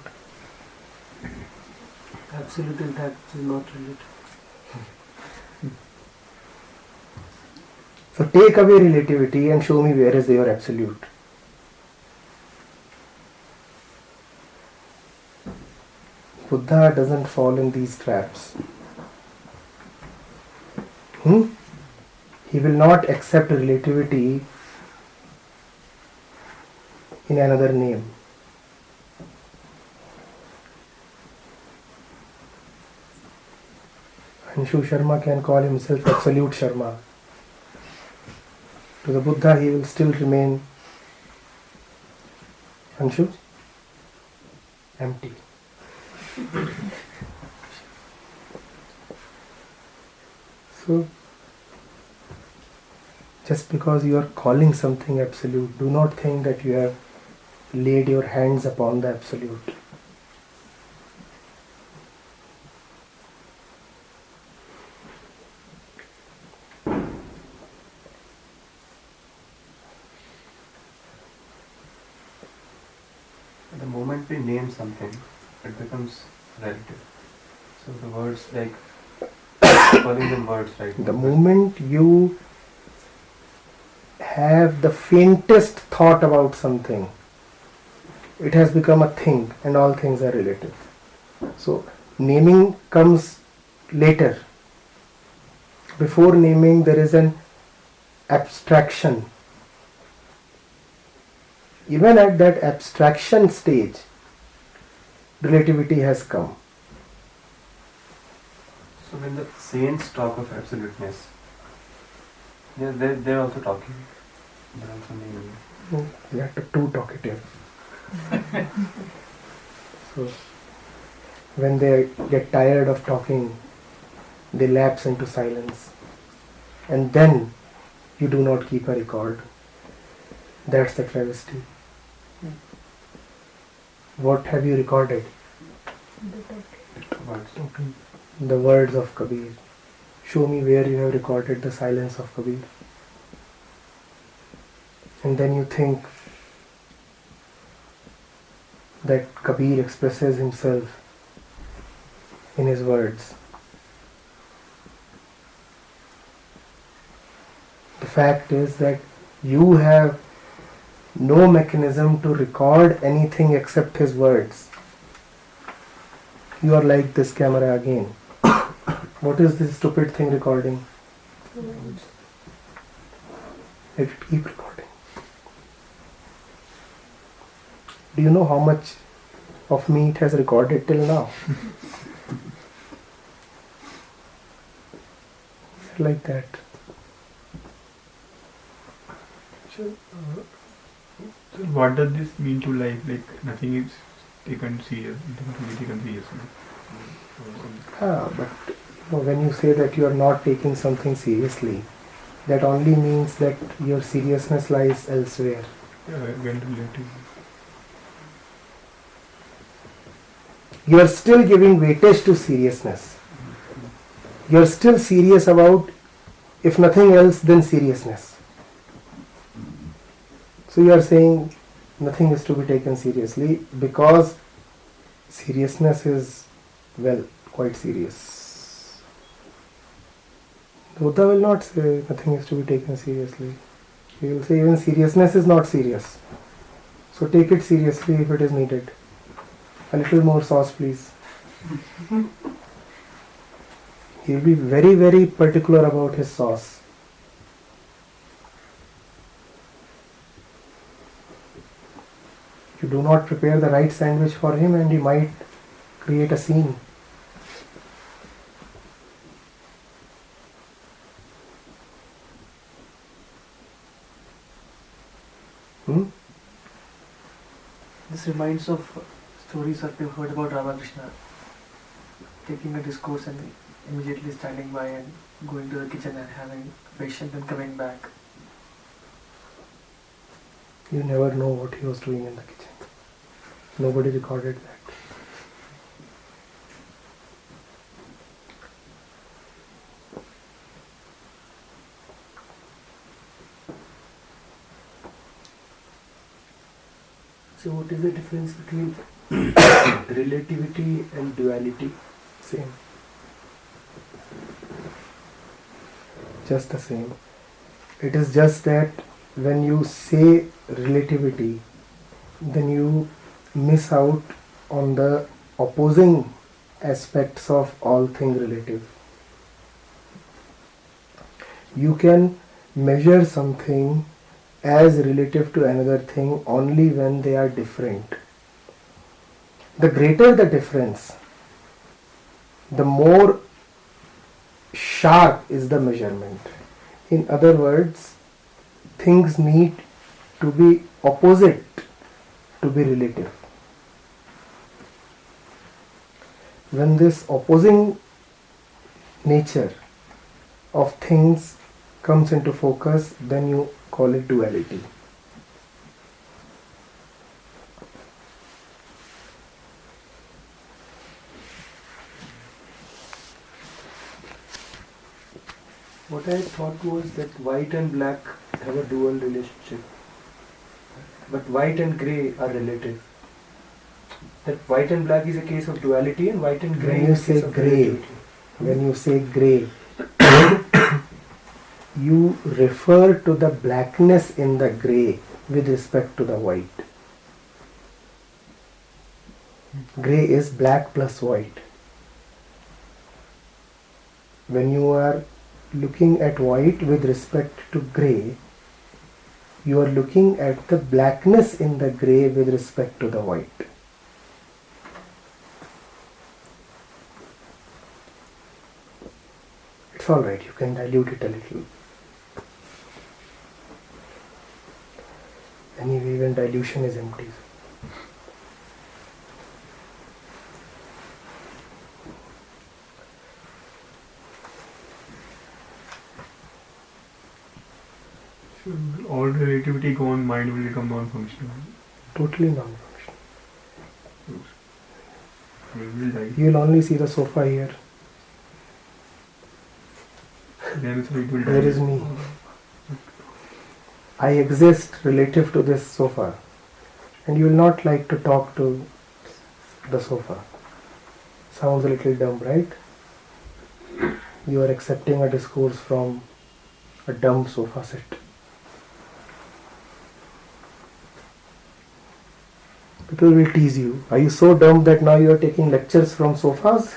absolute in fact is not related. So take away relativity and show me where is your absolute. Buddha doesn't fall in these traps. He will not accept relativity in another name. Anshu Sharma can call himself Absolute Sharma. To the Buddha, he will still remain Anshu, empty. So, just because you are calling something absolute, do not think that you have laid your hands upon the absolute. The moment we name something, it becomes relative. So the words, like calling them words, right? The moment you have the faintest thought about something, it has become a thing, and all things are relative. So naming comes later. Before naming, there is an abstraction. Even at that abstraction stage, relativity has come. So when the saints talk of absoluteness, they're also talking. They're also naming. Oh, you are too talkative. So when they get tired of talking, they lapse into silence. And then you do not keep a record. That's the travesty. What have you recorded? The words of Kabir. Show me where you have recorded the silence of Kabir. And then you think that Kabir expresses himself in his words. The fact is that you have no mechanism to record anything except his words. You are like this camera again. What is this stupid thing recording? Let it keep recording. Do you know how much of me it has recorded till now? Like that. So what does this mean to life? Like nothing is taken serious, nothing to be taken seriously. But when you say that you are not taking something seriously, that only means that your seriousness lies elsewhere. Again, relative. You are still giving weightage to seriousness. You are still serious about, if nothing else, then seriousness. So you are saying nothing is to be taken seriously because seriousness is, well, quite serious. Buddha will not say nothing is to be taken seriously. He will say even seriousness is not serious. So take it seriously if it is needed. A little more sauce, please. He will be very, very particular about his sauce. You do not prepare the right sandwich for him and he might create a scene. This reminds of stories that we've heard about Ramakrishna taking a discourse and immediately standing by and going to the kitchen and having patient and coming back. You never know what he was doing in the kitchen. Nobody recorded that. So what is the difference between relativity and duality? Same. Just the same. It is just that when you say relativity, then you miss out on the opposing aspects of all things relative. You can measure something as relative to another thing only when they are different. The greater the difference, the more sharp is the measurement. In other words, things need to be opposite to be relative. When this opposing nature of things comes into focus, then you call it duality. What I thought was that white and black have a dual relationship, but white and grey are relative. That white and black is a case of duality and white and grey When you is a say case of grey, relativity. when you say grey, you refer to the blackness in the grey with respect to the white. Grey is black plus white. When you are looking at white with respect to grey, you are looking at the blackness in the grey with respect to the white. It's alright, you can dilute it a little. Anyway, even dilution is empty. So all relativity gone, mind will become non-functional. Totally non-functional. We will die. You will only see the sofa here. Then so it will die. There is me. I exist relative to this sofa. And you will not like to talk to the sofa. Sounds a little dumb, right? You are accepting a discourse from a dumb sofa set. People will tease you. Are you so dumb that now you are taking lectures from sofas?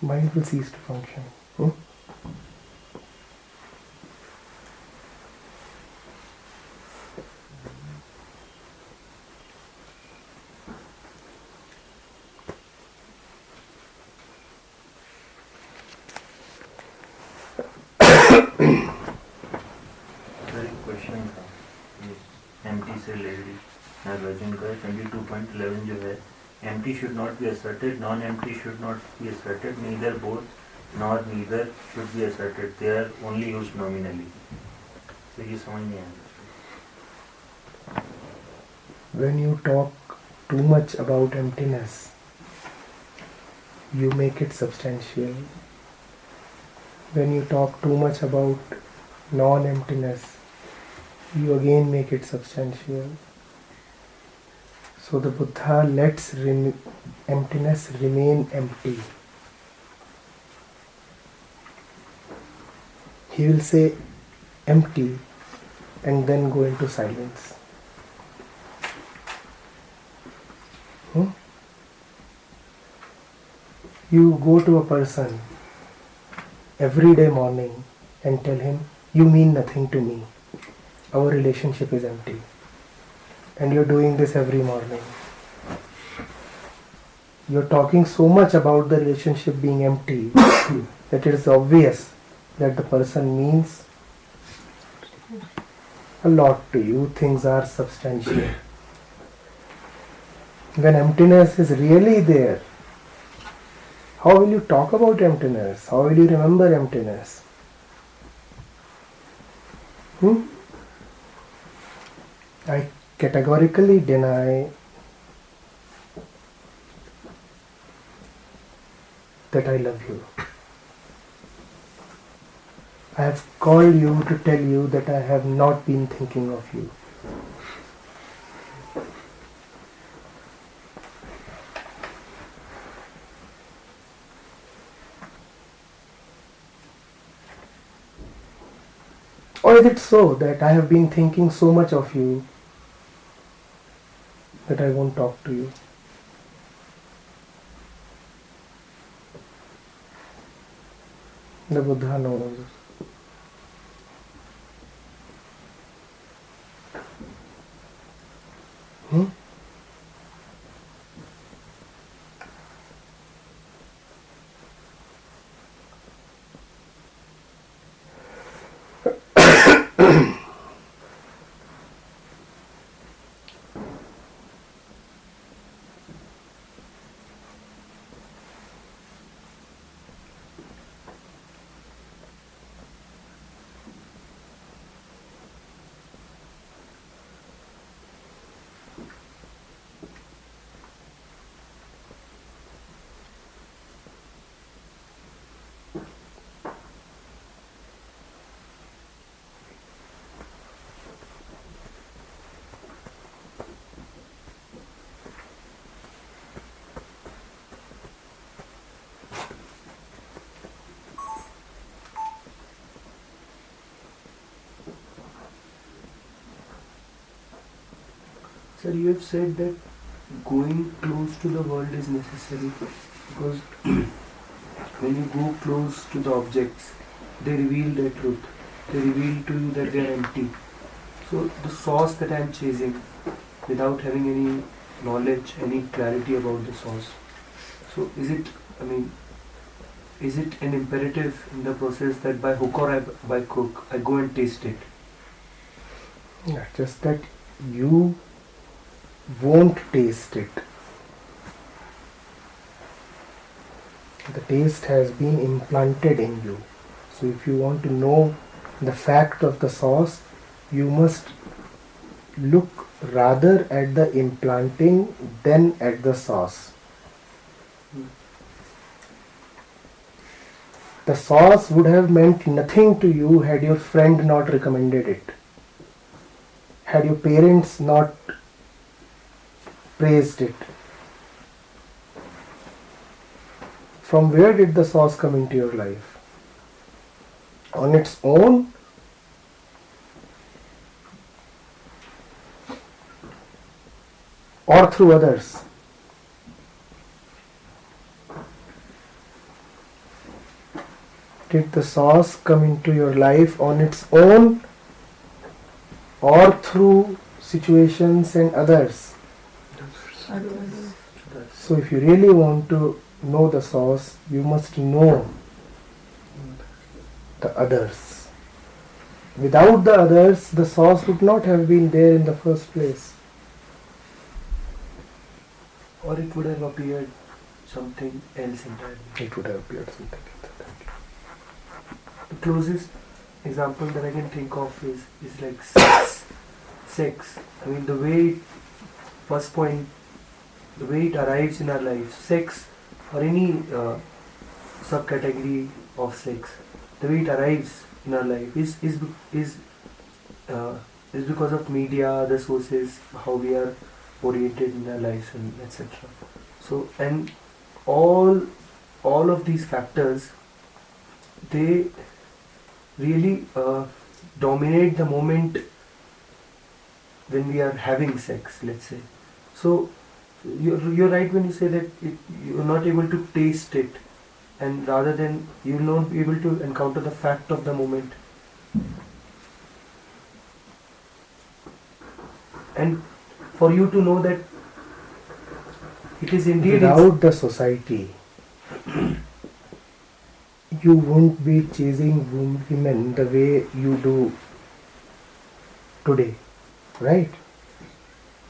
Mind will cease to function. Very question था empty से related Nagarjun का 22.11 जो है empty should not be asserted, non-empty should not be asserted, neither both nor neither should be asserted. They are only used nominally. So ये समझ नहीं आया. When you talk too much about emptiness, you make it substantial. When you talk too much about non-emptiness, you again make it substantial. So the Buddha lets emptiness remain empty. He will say empty and then go into silence. You go to a person every day morning and tell him, you mean nothing to me. Our relationship is empty. And you're doing this every morning. You're talking so much about the relationship being empty that it is obvious that the person means a lot to you. Things are substantial. When emptiness is really there, how will you talk about emptiness? How will you remember emptiness? I categorically deny that I love you. I have called you to tell you that I have not been thinking of you. Or is it so that I have been thinking so much of you that I won't talk to you? The Buddha knows. Sir, you have said that going close to the world is necessary because when you go close to the objects, they reveal their truth. They reveal to you that they are empty. So the source that I am chasing, without having any knowledge, any clarity about the source. So is it an imperative in the process that by hook or by crook, I go and taste it? Yeah, just that you won't taste it. The taste has been implanted in you. So if you want to know the fact of the source, you must look rather at the implanting than at the source. The sauce would have meant nothing to you had your friend not recommended it, had your parents not praised it. From where did the sauce come into your life? On its own? Or through others? Did the sauce come into your life on its own or through situations and others? So if you really want to know the sauce, you must know the others. Without the others, the sauce would not have been there in the first place. Or it would have appeared something else entirely. It would have appeared something else. The closest example that I can think of is like sex. Sex. I mean, the way first point, the way it arrives in our life, sex or any subcategory of sex, the way it arrives in our life is because of media, other sources, how we are oriented in our lives, and etc. So, and all of these factors, they really dominate the moment when we are having sex, let's say. So you're right when you say that you're not able to taste it, and rather than you'll not be able to encounter the fact of the moment. And for you to know that it is indeed Without the society, you won't be chasing women the way you do today, right?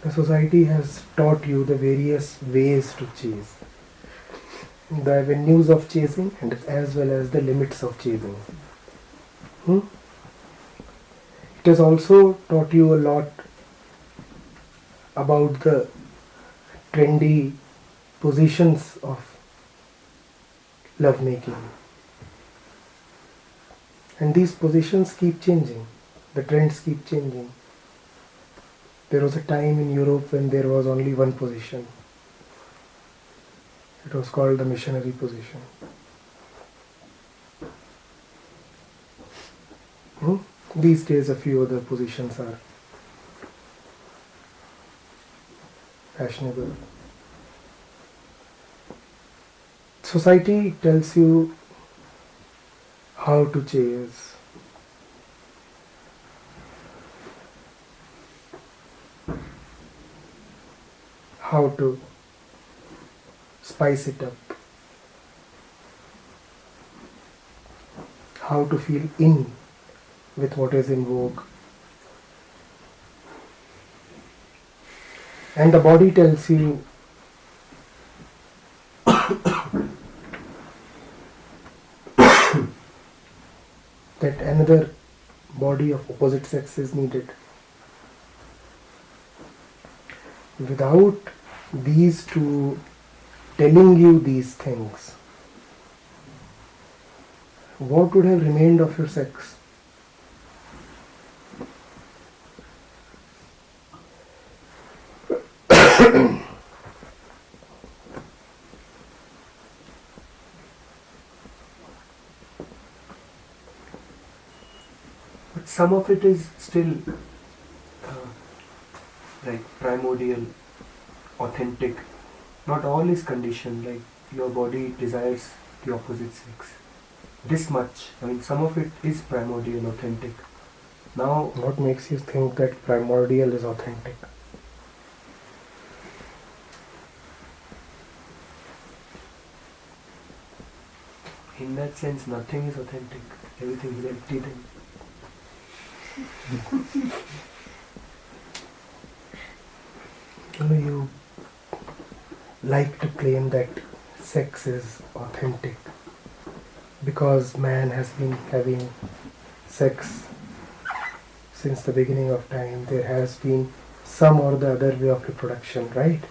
The society has taught you the various ways to chase, the avenues of chasing and as well as the limits of chasing. It has also taught you a lot about the trendy positions of lovemaking. And these positions keep changing, the trends keep changing. There was a time in Europe when there was only one position. It was called the missionary position. These days a few other positions are fashionable. Society tells you how to chase, how to spice it up, how to feel in with what is in vogue. And the body tells you that another body of opposite sex is needed. Without these two telling you these things, what would have remained of your sex? But some of it is still like primordial, authentic. Not all is conditioned, like your body desires the opposite sex. This much, I mean, some of it is primordial, authentic. Now, What makes you think that primordial is authentic? in that sense, nothing is authentic. Everything is empty then. You like to claim that sex is authentic because man has been having sex since the beginning of time. There has been some or the other way of reproduction, right?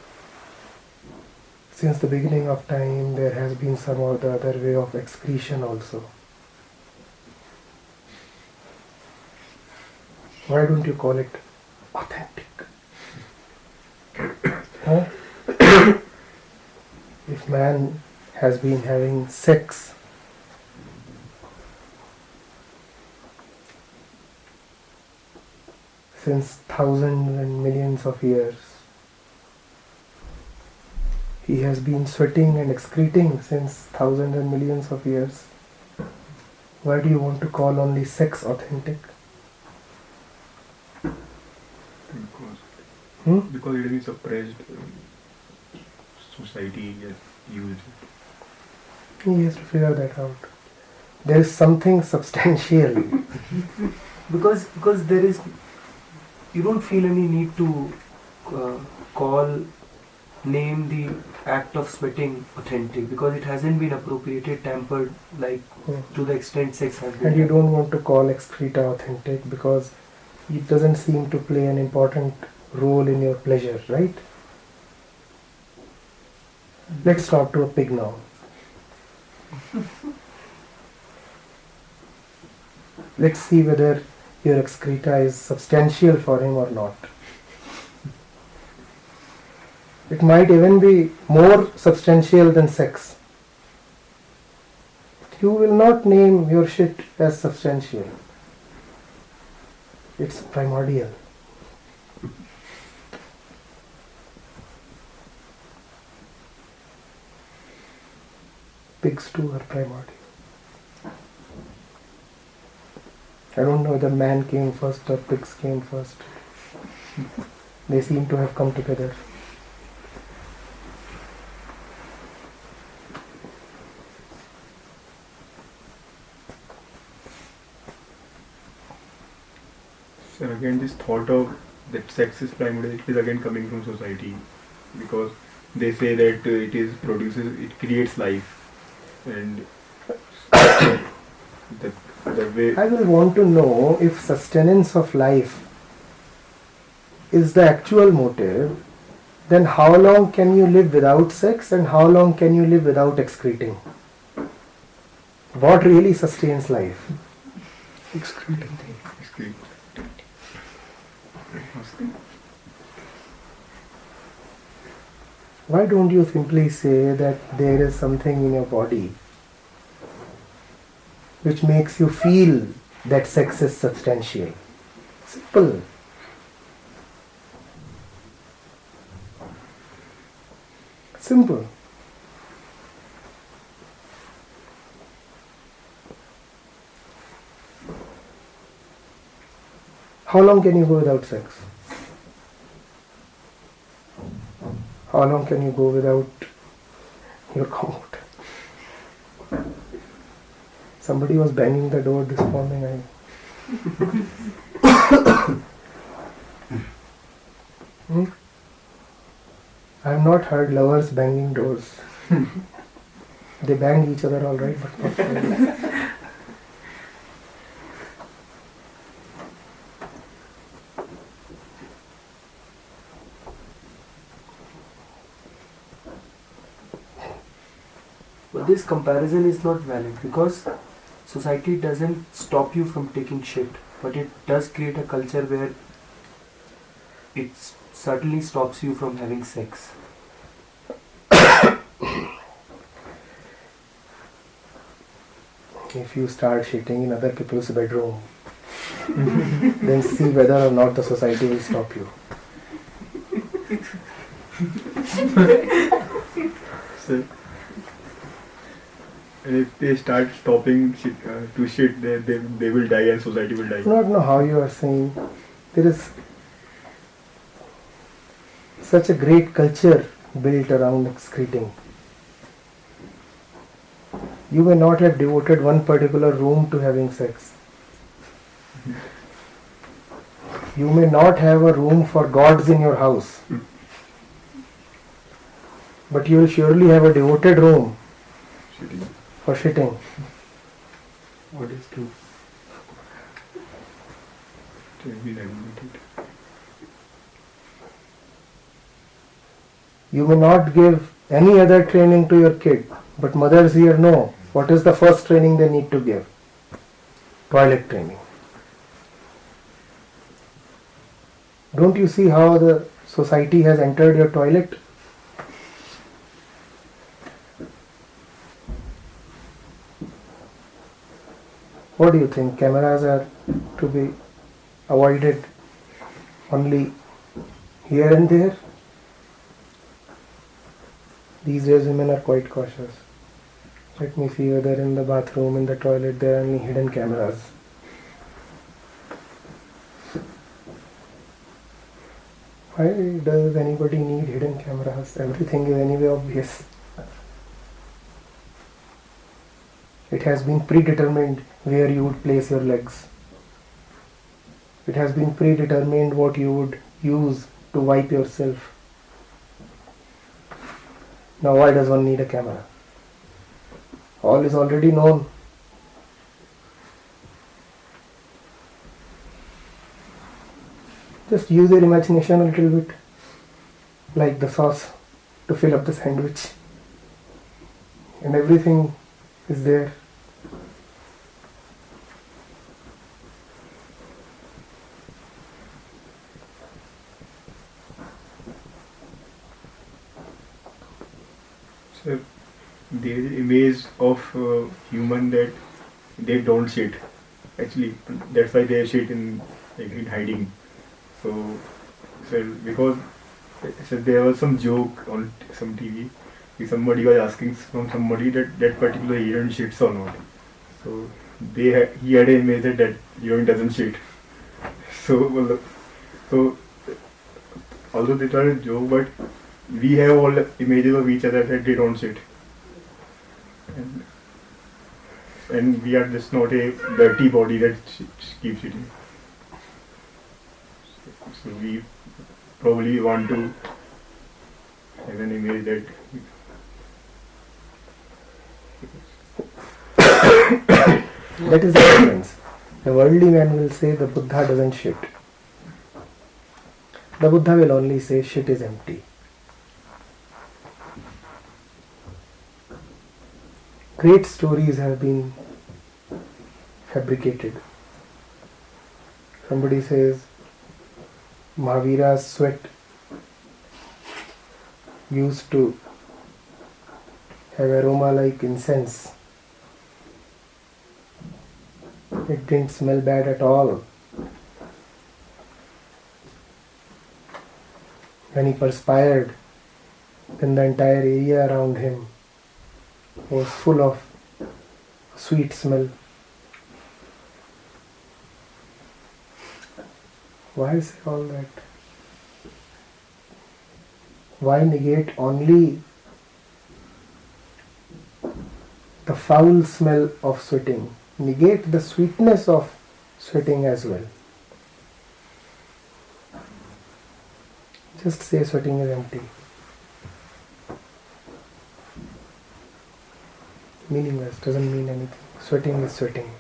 Since the beginning of time, there has been some or the other way of excretion also. Why don't you call it authentic? Huh? If man has been having sex since thousands and millions of years, he has been sweating and excreting since thousands and millions of years, why do you want to call only sex authentic? Because it is suppressed, society has used it. He has to figure that out. There is something substantial. Because there is, you don't feel any need to name the act of sweating authentic, because it hasn't been appropriated, tampered, like to the extent sex has been. And you don't want to call excreta authentic because it doesn't seem to play an important role in your pleasure, right? Let's talk to a pig now. Let's see whether your excreta is substantial for him or not. It might even be more substantial than sex. You will not name your shit as substantial. It's primordial. Pigs too are primordial. I don't know whether man came first or pigs came first. They seem to have come together. So again, this thought of that sex is primordial is again coming from society, because they say that it creates life, and the way. I will want to know if sustenance of life is the actual motive, then how long can you live without sex and how long can you live without excreting? What really sustains life? Excreting. Why don't you simply say that there is something in your body which makes you feel that sex is substantial? Simple. Simple. How long can you go without sex? How long can you go without your commode? Somebody was banging the door this morning. I have not heard lovers banging doors. They bang each other all right, but not me. But this comparison is not valid, because society doesn't stop you from taking shit, but it does create a culture where it certainly stops you from having sex. If you start shitting in other people's bedroom, then see whether or not the society will stop you. So, and if they start stopping shit, they will die and society will die. I do not know how you are saying. There is such a great culture built around excreting. You may not have devoted one particular room to having sex. You may not have a room for gods in your house. But you will surely have a devoted room for shitting. What is true? It will be regulated. You may not give any other training to your kid, but mothers here know what is the first training they need to give. Toilet training. Don't you see how the society has entered your toilet? What do you think? Cameras are to be avoided only here and there? These days women are quite cautious. Let me see whether in the bathroom, in the toilet, there are any hidden cameras. Why does anybody need hidden cameras? Everything is anyway obvious. It has been predetermined where you would place your legs. It has been predetermined what you would use to wipe yourself. Now why does one need a camera? All is already known. Just use your imagination a little bit, like the sauce to fill up the sandwich. And everything is there. So there is image of human that they don't shit. Actually, that's why they shit in hiding. So because there was some joke on some TV. Somebody was asking from somebody that particular hero shits or not. So he had an image that hero doesn't shit. So although they are a joke, but we have all images of each other that they don't shit. And we are just not a dirty body that keeps shitting. So we probably want to have an image that That is the difference. The worldly man will say the Buddha doesn't shit. The Buddha will only say shit is empty. Great stories have been fabricated. Somebody says Mahavira's sweat used to have aroma like incense. It didn't smell bad at all. When he perspired, then the entire area around him was full of sweet smell. Why say all that? Why negate only the foul smell of sweating? Negate the sweetness of sweating as well. Just say sweating is empty. Meaningless, doesn't mean anything. Sweating is sweating.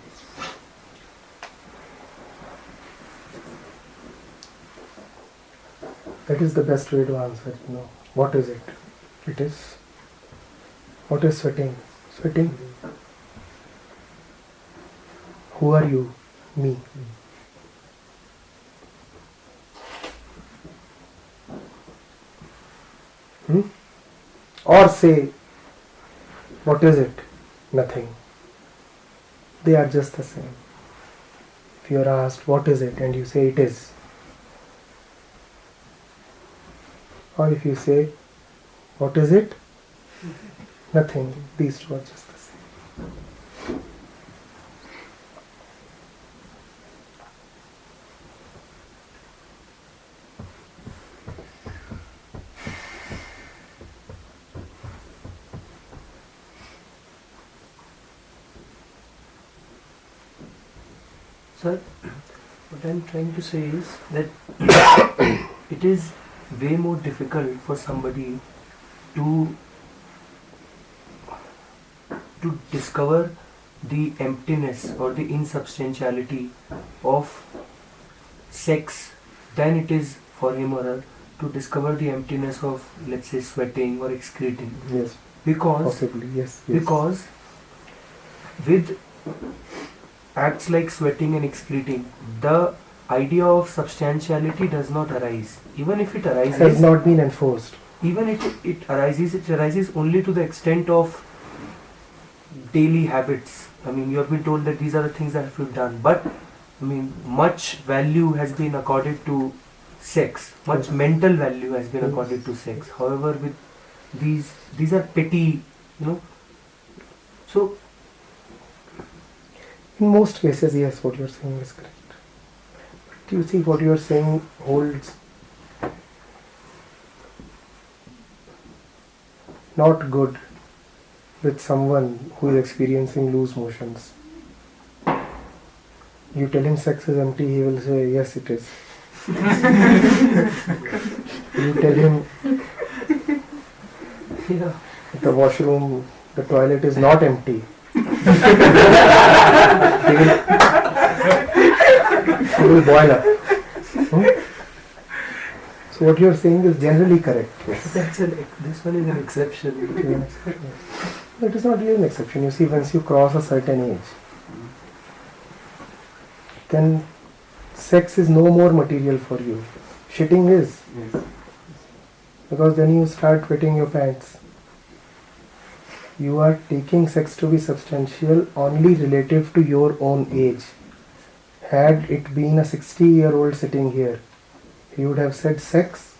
That is the best way to answer. What is it? It is. What is sweating? Sweating. Who are you? Me. Or say, what is it? Nothing. They are just the same. If you are asked, what is it? And you say, it is. Or if you say, what is it? Nothing. These two are just the same. Sir, what I'm trying to say is that it is way more difficult for somebody to discover the emptiness or the insubstantiality of sex than it is for him or her to discover the emptiness of, let's say, sweating or excreting. Yes. Because Possibly, yes. Because with acts like sweating and excreting, the idea of substantiality does not arise. Even if it Has arises, not been enforced. even if it arises only to the extent of daily habits. I mean, you have been told that these are the things that have to be done, but I mean, much value has been accorded to sex. Much Yes. mental value has been Yes. accorded to sex. However, with these are petty, you know. So In most cases, yes, what you're saying is correct. But you see, what you're saying holds not good with someone who is experiencing loose motions. You tell him sex is empty, he will say, yes, it is. You tell him yeah, the washroom, the toilet is not empty. He will boil up. So what you are saying is generally correct. Yes. this one is an exception. It is not really an exception. You see, once you cross a certain age, then sex is no more material for you. Shitting is. Yes. Because then you start wetting your pants. You are taking sex to be substantial only relative to your own age. Had it been a 60-year-old sitting here, he would have said sex,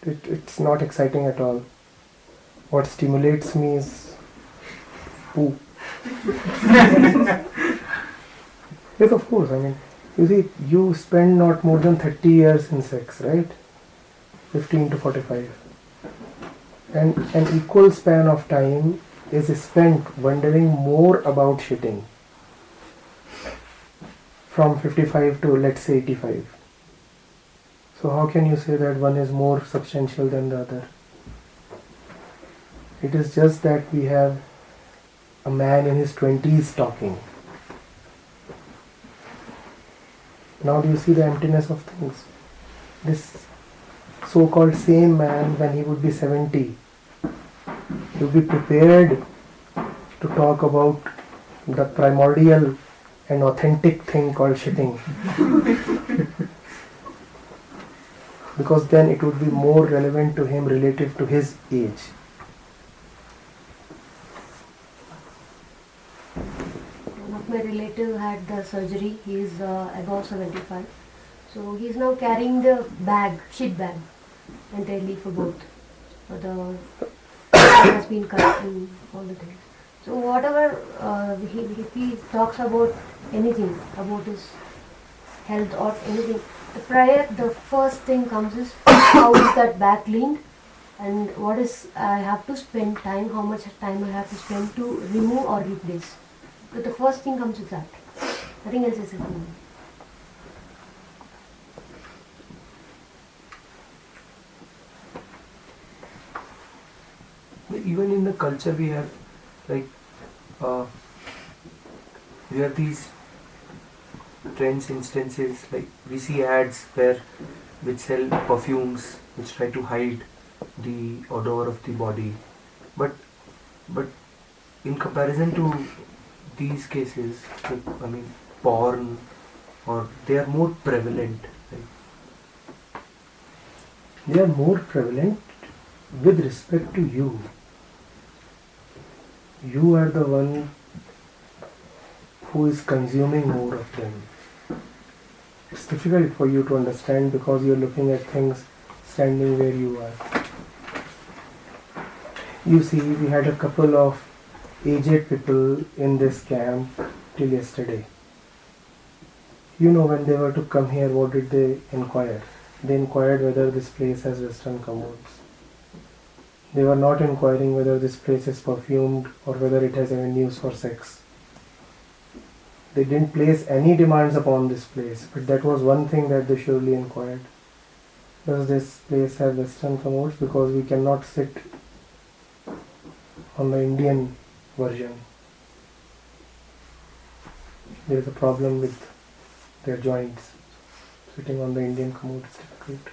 it's not exciting at all. What stimulates me is poo. Yes, of course. I mean, you see, you spend not more than 30 years in sex, right? 15 to 45. And an equal span of time is spent wondering more about shitting. From 55 to, let's say, 85. So how can you say that one is more substantial than the other? It is just that we have a man in his 20s talking. Now do you see the emptiness of things? This so-called same man, when he would be 70, he would be prepared to talk about the primordial and authentic thing called shitting. Because then it would be more relevant to him relative to his age. One of my relative had the surgery. He is above 75. So he is now carrying the bag, shit bag, entirely for both. For the has been cut in all the things. So whatever if he talks about anything, about his health or anything, the first thing comes is how is that bag cleaned and what is I have to spend time, how much time I have to spend to remove or replace. So the first thing comes with that. Nothing else is happening. Even in the culture we have like we have these trends, instances, like we see ads which sell perfumes which try to hide the odor of the body, but in comparison to these cases, like, I mean, porn, or they are more prevalent, right? They are more prevalent with respect to you. You are the one who is consuming more of them. It's difficult for you to understand because you're looking at things standing where you are. You see, we had a couple of aged people in this camp till yesterday. You know, when they were to come here, what did they inquire? They inquired whether this place has western commodes. They were not inquiring whether this place is perfumed or whether it has avenues for sex. They didn't place any demands upon this place, but that was one thing that they surely inquired. Does this place have western commodes? Because we cannot sit on the Indian version. There is a problem with their joints. Sitting on the Indian commode is difficult.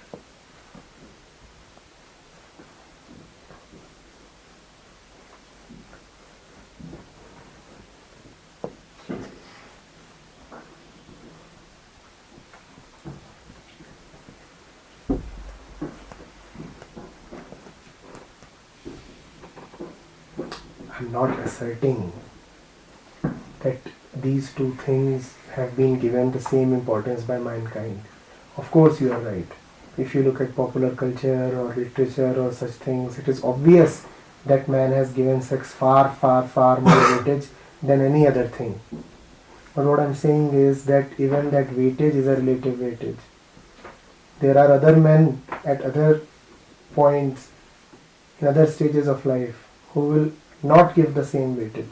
I'm not asserting that these two things have been given the same importance by mankind. Of course, you are right. If you look at popular culture or literature or such things, it is obvious that man has given sex far, far, far more weightage than any other thing. But what I'm saying is that even that weightage is a relative weightage. There are other men at other points, in other stages of life, who will not give the same weightage.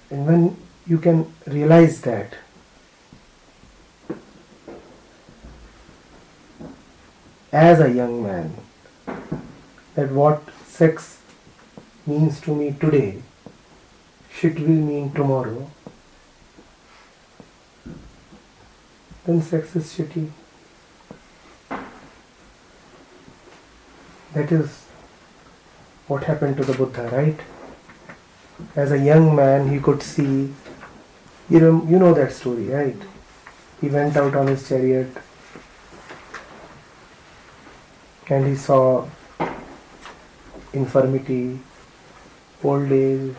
And when you can realize that, as a young man, that what sex means to me today, shit will mean tomorrow, then sex is shitty. That is what happened to the Buddha, right? As a young man, he could see, you know that story, right? He went out on his chariot and he saw infirmity, old age,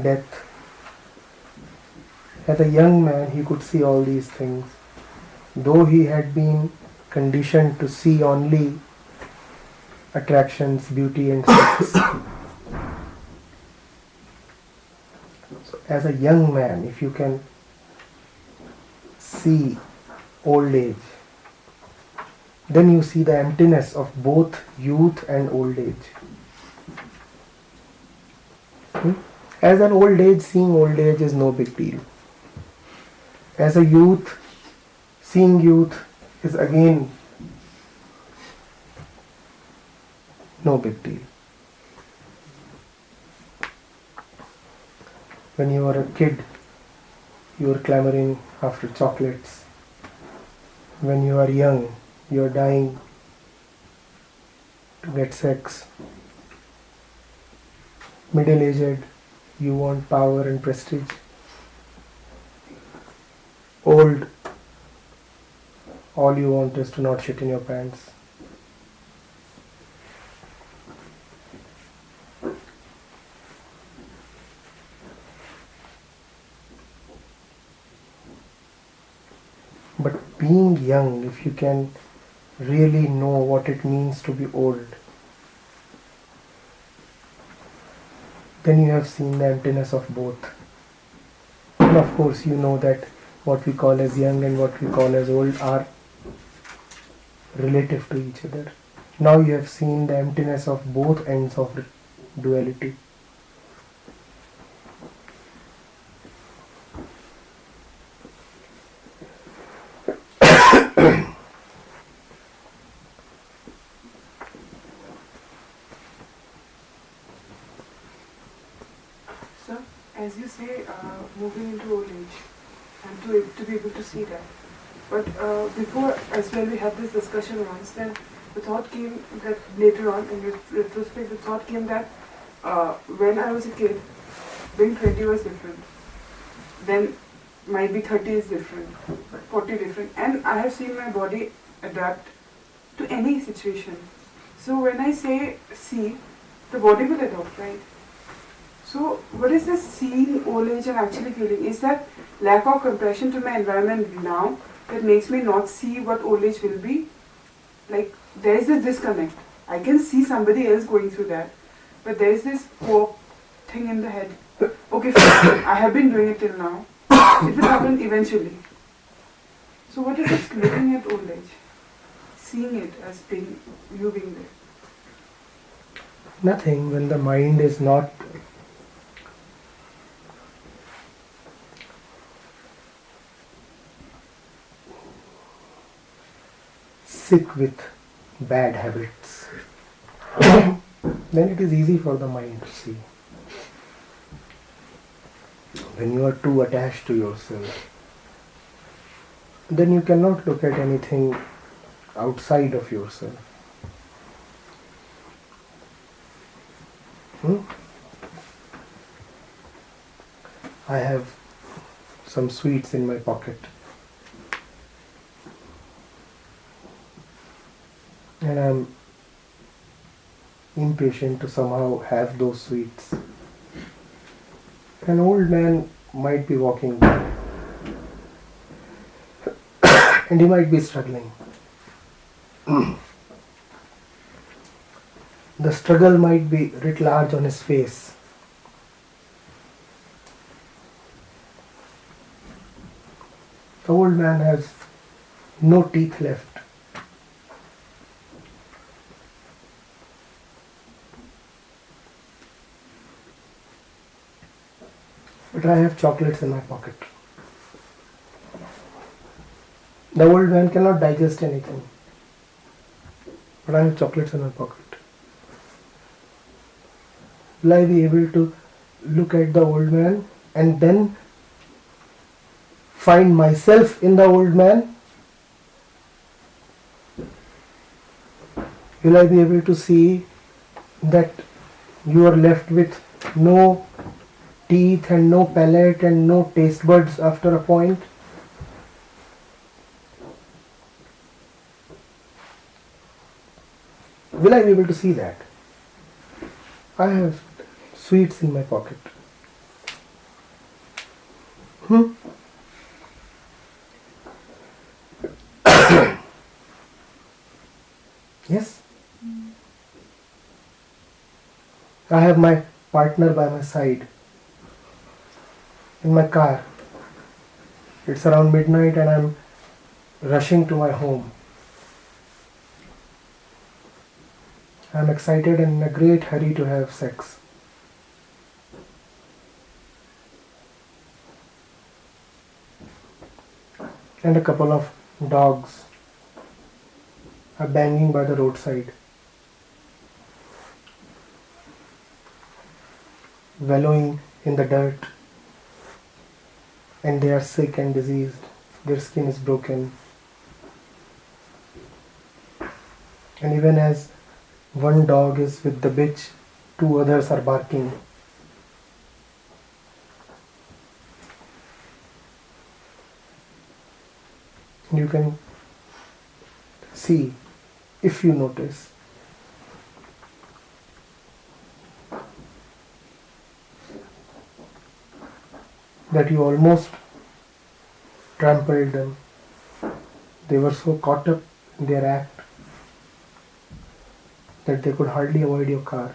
death. As a young man, he could see all these things. Though he had been conditioned to see only attractions, beauty and sex. So as a young man, if you can see old age, then you see the emptiness of both youth and old age. As an old age, seeing old age is no big deal. As a youth, seeing youth is again no big deal. When you were a kid, you were clamoring after chocolates. When you are young, you are dying to get sex. Middle-aged, you want power and prestige. Old, all you want is to not shit in your pants. But being young, if you can really know what it means to be old, then you have seen the emptiness of both. And of course, you know that what we call as young and what we call as old are relative to each other. Now you have seen the emptiness of both ends of duality. So, as you say, moving into old age, and to be able to see that. But before, as well, we had this discussion once, then the thought came that later on, in retrospect, the thought came that when I was a kid, being 20 was different. Then might be 30 is different, 40 different. And I have seen my body adapt to any situation. So when I say see, the body will adapt, right? So what is this seeing old age and actually feeling? Is that lack of compassion to my environment now that makes me not see what old age will be? Like there is this disconnect. I can see somebody else going through that, but there is this hope thing in the head. Okay, fine, I have been doing it till now. It will happen eventually. So what is this looking at old age? Seeing it as being, you being there. Nothing when the mind is not sick with bad habits. Then it is easy for the mind to see. When you are too attached to yourself, then you cannot look at anything outside of yourself. I have some sweets in my pocket. And I'm impatient to somehow have those sweets. An old man might be walking by and he might be struggling. The struggle might be writ large on his face. The old man has no teeth left. But I have chocolates in my pocket. The old man cannot digest anything. But I have chocolates in my pocket. Will I be able to look at the old man and then find myself in the old man? Will I be able to see that you are left with no teeth and no palate and no taste buds after a point? Will I be able to see that? I have sweets in my pocket. Yes? I have my partner by my side in my car. It's around midnight and I'm rushing to my home. I'm excited and in a great hurry to have sex. And a couple of dogs are banging by the roadside, wallowing in the dirt, and they are sick and diseased. Their skin is broken. And even as one dog is with the bitch, two others are barking. You can see, if you notice, that you almost trampled them. They were so caught up in their act that they could hardly avoid your car.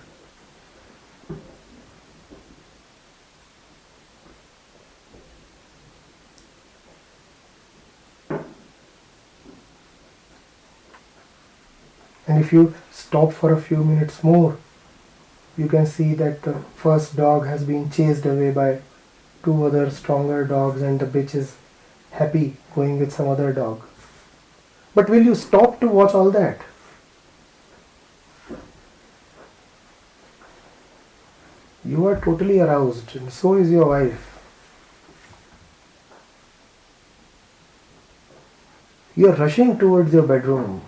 And if you stop for a few minutes more, you can see that the first dog has been chased away by two other stronger dogs and the bitch is happy going with some other dog. But will you stop to watch all that? You are totally aroused and so is your wife. You are rushing towards your bedroom.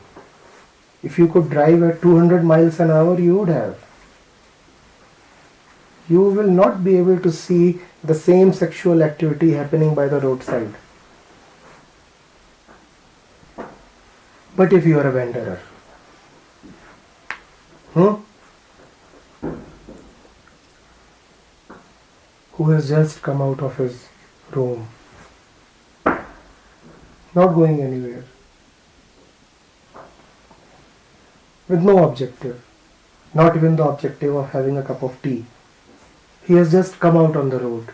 If you could drive at 200 miles an hour, you would have. You will not be able to see the same sexual activity happening by the roadside. But if you are a wanderer, who has just come out of his room, not going anywhere, with no objective, not even the objective of having a cup of tea. He has just come out on the road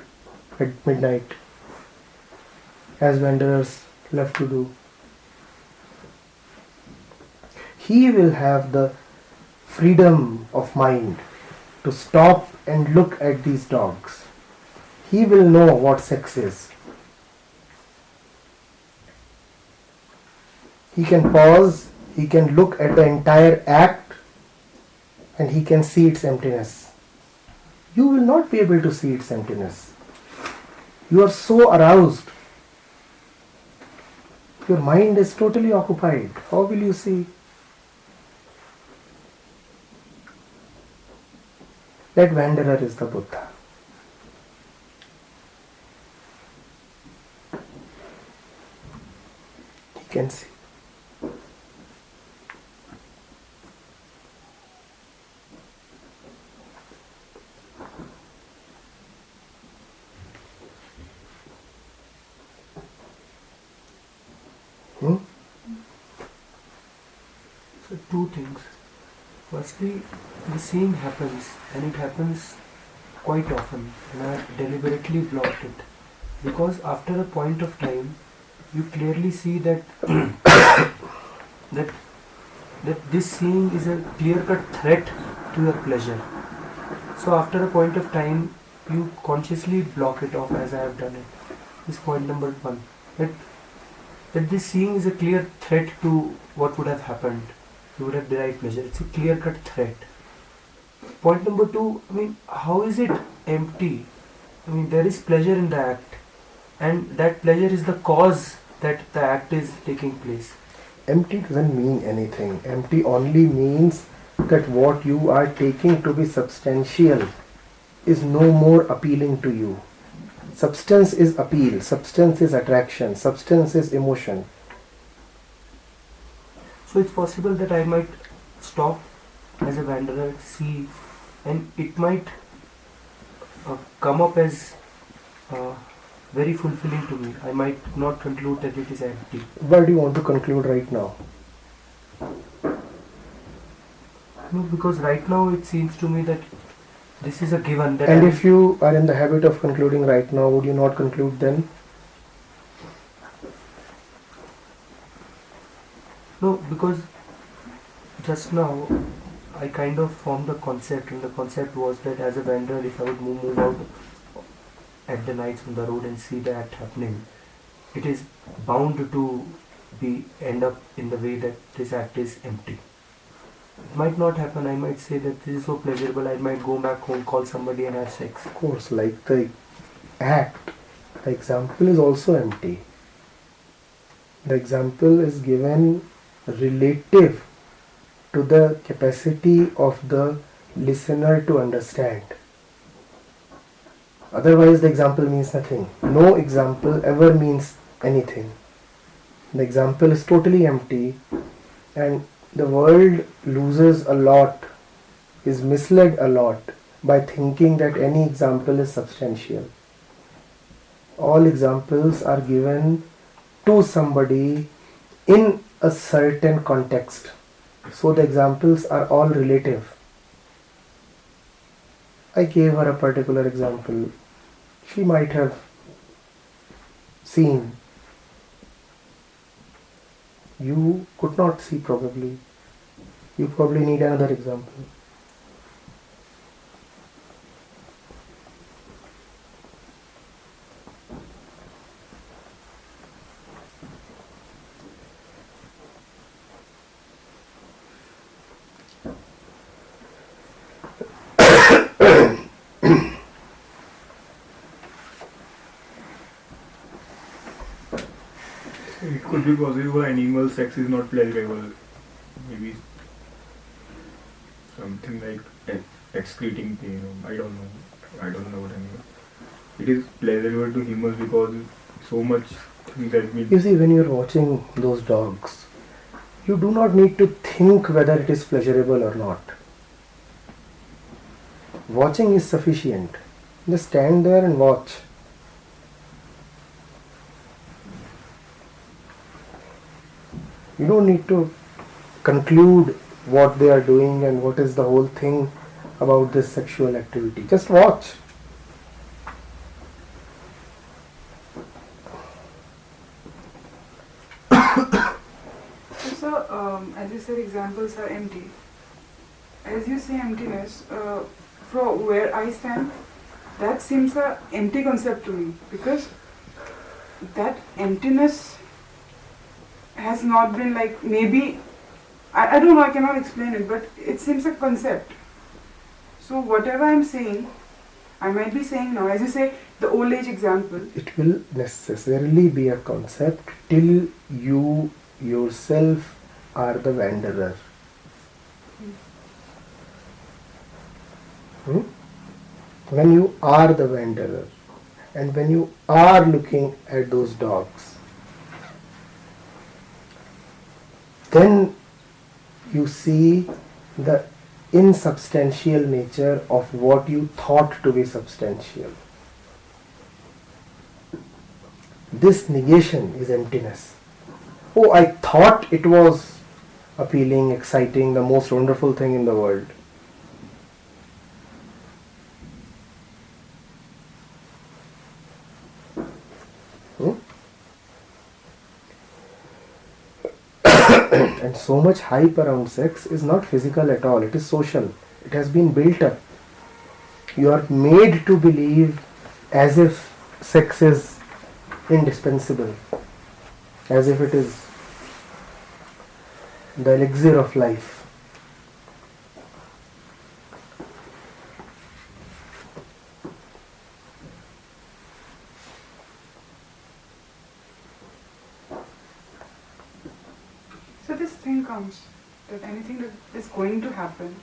at midnight, as wanderers love to do. He will have the freedom of mind to stop and look at these dogs. He will know what sex is. He can pause, he can look at the entire act, and he can see its emptiness. You will not be able to see its emptiness. You are so aroused. Your mind is totally occupied. How will you see? That wanderer is the Buddha. can see. Hmm? So two things. Firstly, the seeing happens, and it happens quite often, and I have deliberately blocked it. Because after a point of time, you clearly see that that this seeing is a clear-cut threat to your pleasure. So after a point of time, you consciously block it off, as I have done it. This is point number one. That this seeing is a clear threat to what would have happened. You would have derived pleasure. It's a clear-cut threat. Point number two, how is it empty? There is pleasure in the act, and that pleasure is the cause that the act is taking place. Empty doesn't mean anything. Empty only means that what you are taking to be substantial is no more appealing to you. Substance is appeal, substance is attraction, substance is emotion. So it's possible that I might stop as a wanderer, see, and it might come up as very fulfilling to me. I might not conclude that it is empty. Why do you want to conclude right now? No, because right now it seems to me that this is a given. That And if you are in the habit of concluding right now, would you not conclude then? No, because just now I kind of formed a concept, and the concept was that as a wanderer, if I would move out at the nights on the road and see the act happening, it is bound to end up in the way that this act is empty. It might not happen. I might say that this is so pleasurable, I might go back home, call somebody and have sex. Of course, like the act, the example is also empty. The example is given relative to the capacity of the listener to understand. Otherwise, the example means nothing. No example ever means anything. The example is totally empty, and the world loses a lot, is misled a lot by thinking that any example is substantial. All examples are given to somebody in a certain context. So the examples are all relative. I gave her a particular example. She might have seen. You could not see probably. You probably need another example. It could be possible animal sex is not pleasurable. Maybe something like excreting pain. I don't know what I mean. It is pleasurable to humans because so much things that we. You see, when you're watching those dogs, you do not need to think whether it is pleasurable or not. Watching is sufficient. Just stand there and watch. You don't need to conclude what they are doing and what is the whole thing about this sexual activity. Just watch. So, as you said, examples are empty. As you say emptiness, from where I stand, that seems an empty concept to me, because that emptiness has not been like, maybe, I don't know, I cannot explain it, but it seems a concept. So whatever I'm saying, I might be saying now, as you say, the old age example. It will necessarily be a concept till you yourself are the wanderer. When you are the wanderer and when you are looking at those dogs, then you see the insubstantial nature of what you thought to be substantial. This negation is emptiness. Oh, I thought it was appealing, exciting, the most wonderful thing in the world. And so much hype around sex is not physical at all, it is social. It has been built up. You are made to believe as if sex is indispensable, as if it is the elixir of life. So this thing comes that anything that is going to happen,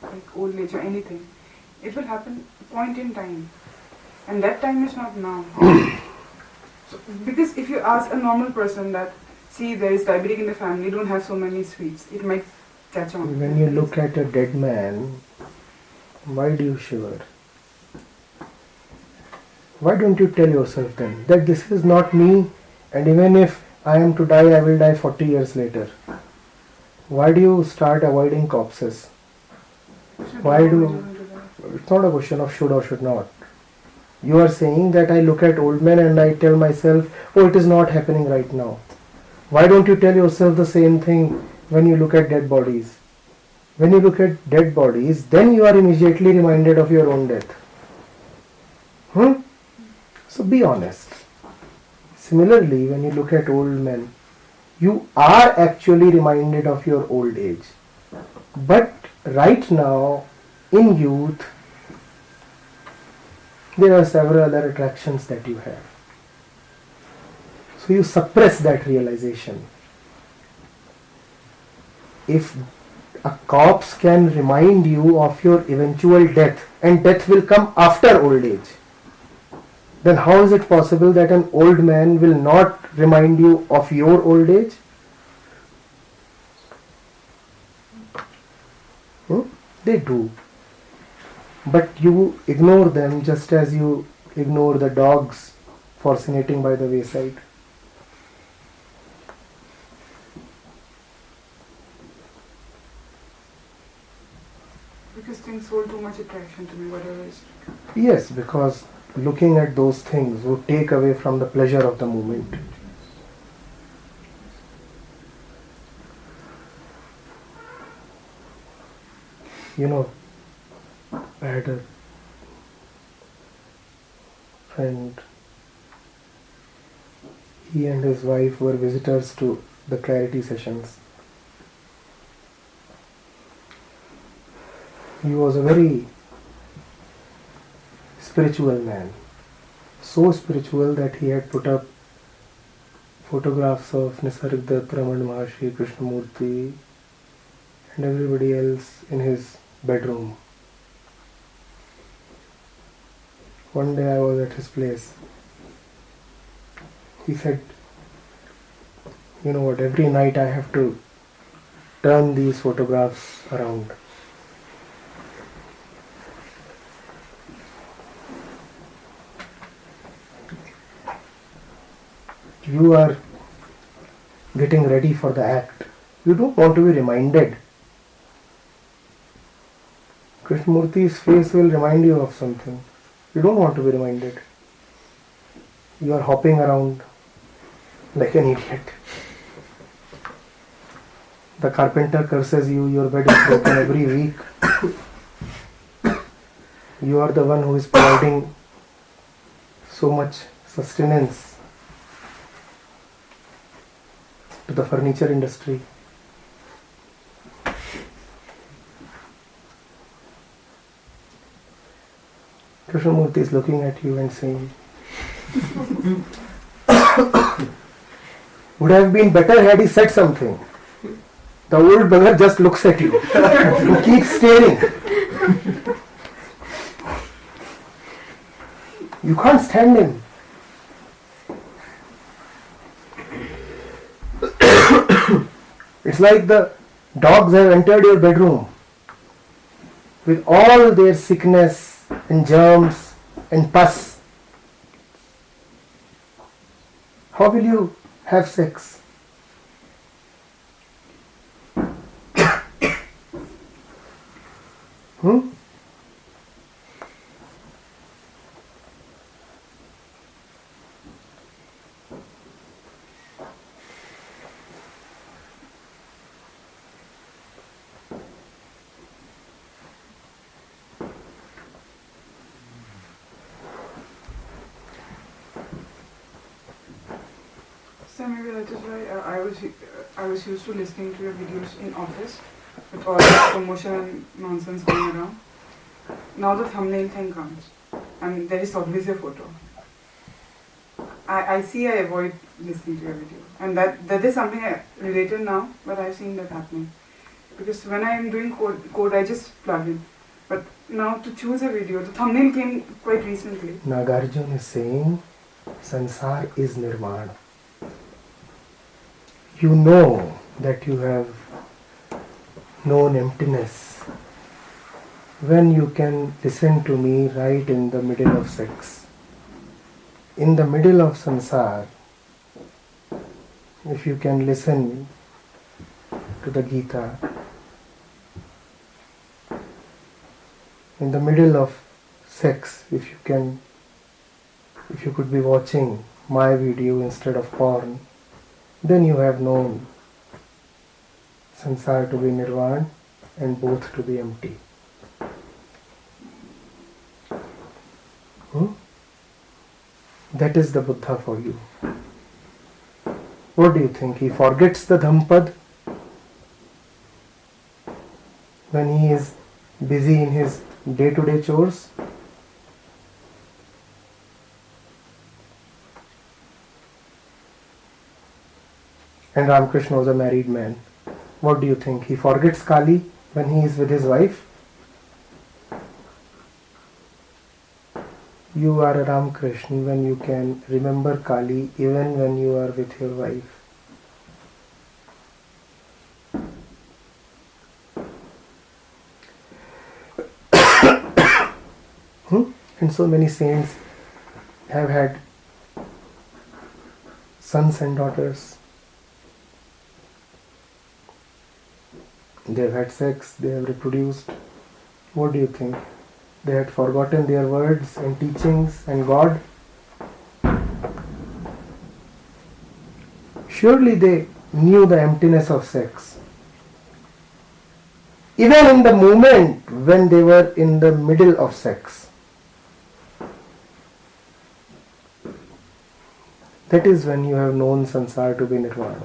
like old age or anything, it will happen point in time, and that time is not now. So, because if you ask a normal person that, see, there is diabetic in the family, don't have so many sweets, it might catch on. When you look at a dead man, why do you shiver? Why don't you tell yourself then that this is not me, and even if I am to die, I will die 40 years later? Why do you start avoiding corpses? Why do... It's not a question of should or should not. You are saying that I look at old men and I tell myself, oh, it is not happening right now. Why don't you tell yourself the same thing when you look at dead bodies? When you look at dead bodies, then you are immediately reminded of your own death. So be honest. Similarly, when you look at old men, you are actually reminded of your old age. But right now, in youth, there are several other attractions that you have. So you suppress that realization. If a corpse can remind you of your eventual death, and death will come after old age, then how is it possible that an old man will not remind you of your old age? They do. But you ignore them just as you ignore the dogs fascinating by the wayside. Because things hold too much attraction to me, whatever is. Yes, because looking at those things would take away from the pleasure of the moment. You know, I had a friend. He and his wife were visitors to the clarity sessions. He was a very spiritual man. So spiritual that he had put up photographs of Nisargadatta, Raman Maharshi, Krishnamurti and everybody else in his bedroom. One day I was at his place. He said, you know what, every night I have to turn these photographs around. You are getting ready for the act. You don't want to be reminded. Krishnamurti's face will remind you of something. You don't want to be reminded. You are hopping around like an idiot. The carpenter curses you, your bed is broken every week. You are the one who is providing so much sustenance to the furniture industry. Krishnamurti is looking at you and saying, would have been better had he said something. The old beggar just looks at you and keeps staring. You can't stand him. It's like the dogs have entered your bedroom with all their sickness and germs and pus. How will you have sex? Hmm? So maybe that is why I was used to listening to your videos in office with all the promotion and nonsense going around. Now the thumbnail thing comes and there is always a photo. I avoid listening to your video, and that is something I related now, but I've seen that happening. Because when I am doing code I just plug in. But now to choose a video, the thumbnail came quite recently. Nagarjuna is saying, Sansar is Nirman. You know that you have known emptiness when you can listen to me right in the middle of sex. In the middle of Sansar, if you can listen to the Gita, in the middle of sex, if you could be watching my video instead of porn, then you have known Sansar to be Nirvana and both to be empty. That is the Buddha for you. What do you think? He forgets the Dhampad when he is busy in his day-to-day chores? And Ramakrishna was a married man. What do you think? He forgets Kali when he is with his wife? You are a Ramakrishna when you can remember Kali even when you are with your wife. And so many saints have had sons and daughters. They have had sex, they have reproduced. What do you think? They had forgotten their words and teachings and God? Surely they knew the emptiness of sex. Even in the moment when they were in the middle of sex. That is when you have known Sansar to be Nirvana.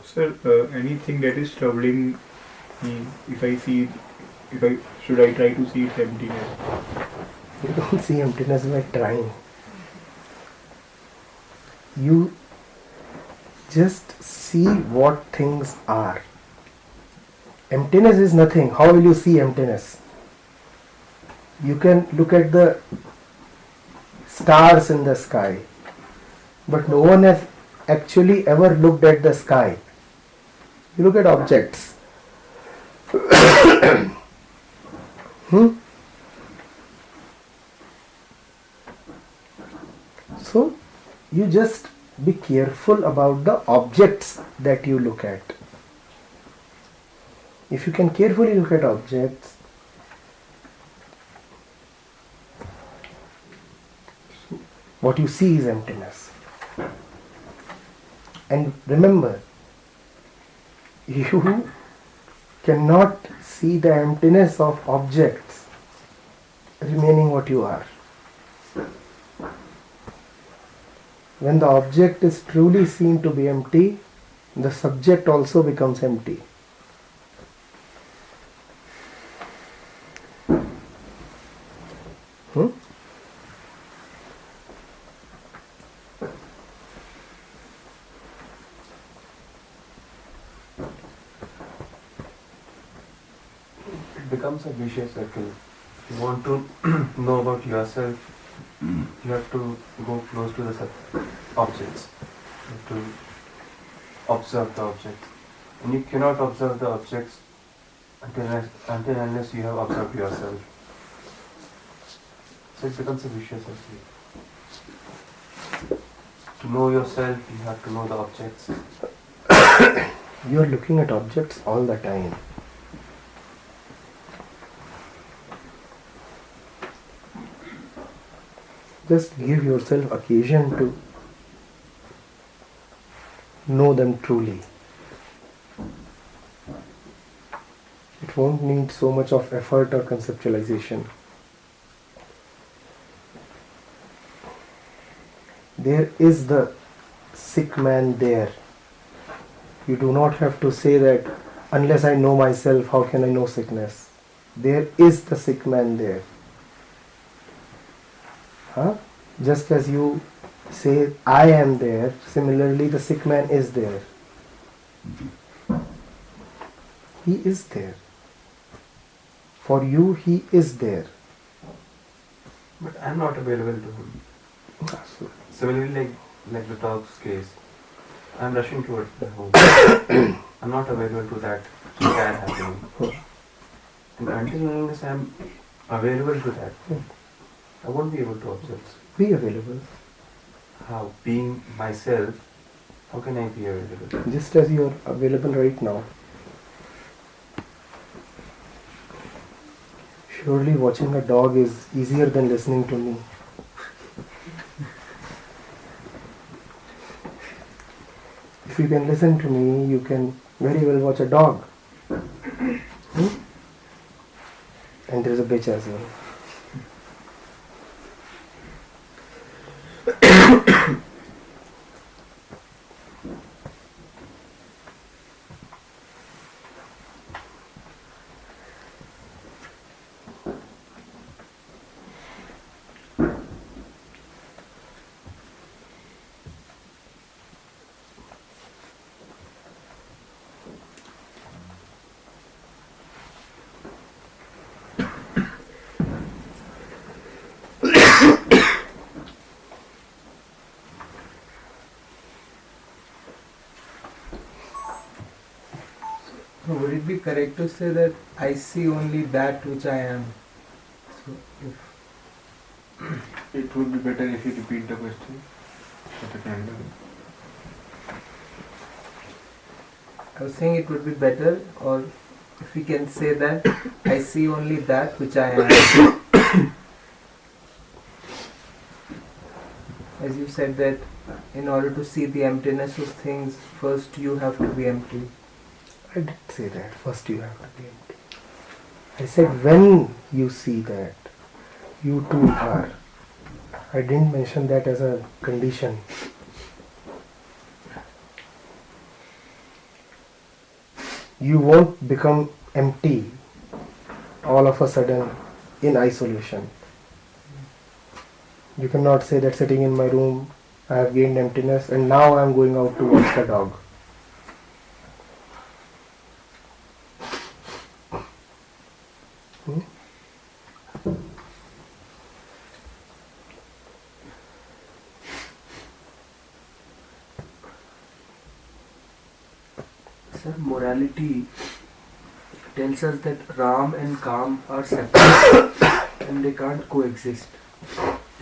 Sir, anything that is troubling me, should I try to see its emptiness? You don't see emptiness by trying. You just see what things are. Emptiness is nothing. How will you see emptiness? You can look at the stars in the sky, but no one has actually ever looked at the sky. You look at objects. So, you just be careful about the objects that you look at. If you can carefully look at objects, what you see is emptiness. And remember, you cannot see the emptiness of objects remaining what you are. when the object is truly seen to be empty, the subject also becomes empty. Hmm? It becomes a vicious circle. If you want to know about yourself, you have to go close to the objects. You have to observe the objects. And you cannot observe the objects until unless you have observed yourself. So it becomes a vicious circle. To know yourself, you have to know the objects. You are looking at objects all the time. Just give yourself occasion to know them truly. It won't need so much of effort or conceptualization. There is the sick man there. You do not have to say that unless I know myself, how can I know sickness? There is the sick man there. Huh? Just as you say, I am there, similarly the sick man is there. He is there. For you, he is there. But I am not available to him. Similarly, like the dog's case, I am rushing towards the home. I am not available to that care happening. And until unless I am available to that, I won't be able to observe. Be available. How? Being myself, how can I be available? Just as you are available right now. Surely watching a dog is easier than listening to me. If you can listen to me, you can very well watch a dog. Hmm? And there is a bitch as well. Would it be correct to say that I see only that which I am? So if It would be better if you repeat the question. I was saying it would be better, or if we can say that I see only that which I am. As you said that in order to see the emptiness of things, first you have to be empty. I did say that. First you have to be empty. I said when you see that, you too are. I didn't mention that as a condition. You won't become empty all of a sudden in isolation. You cannot say that sitting in my room I have gained emptiness and now I am going out to watch the dog. Sir, morality tells us that Ram and Kam are separate and they can't coexist.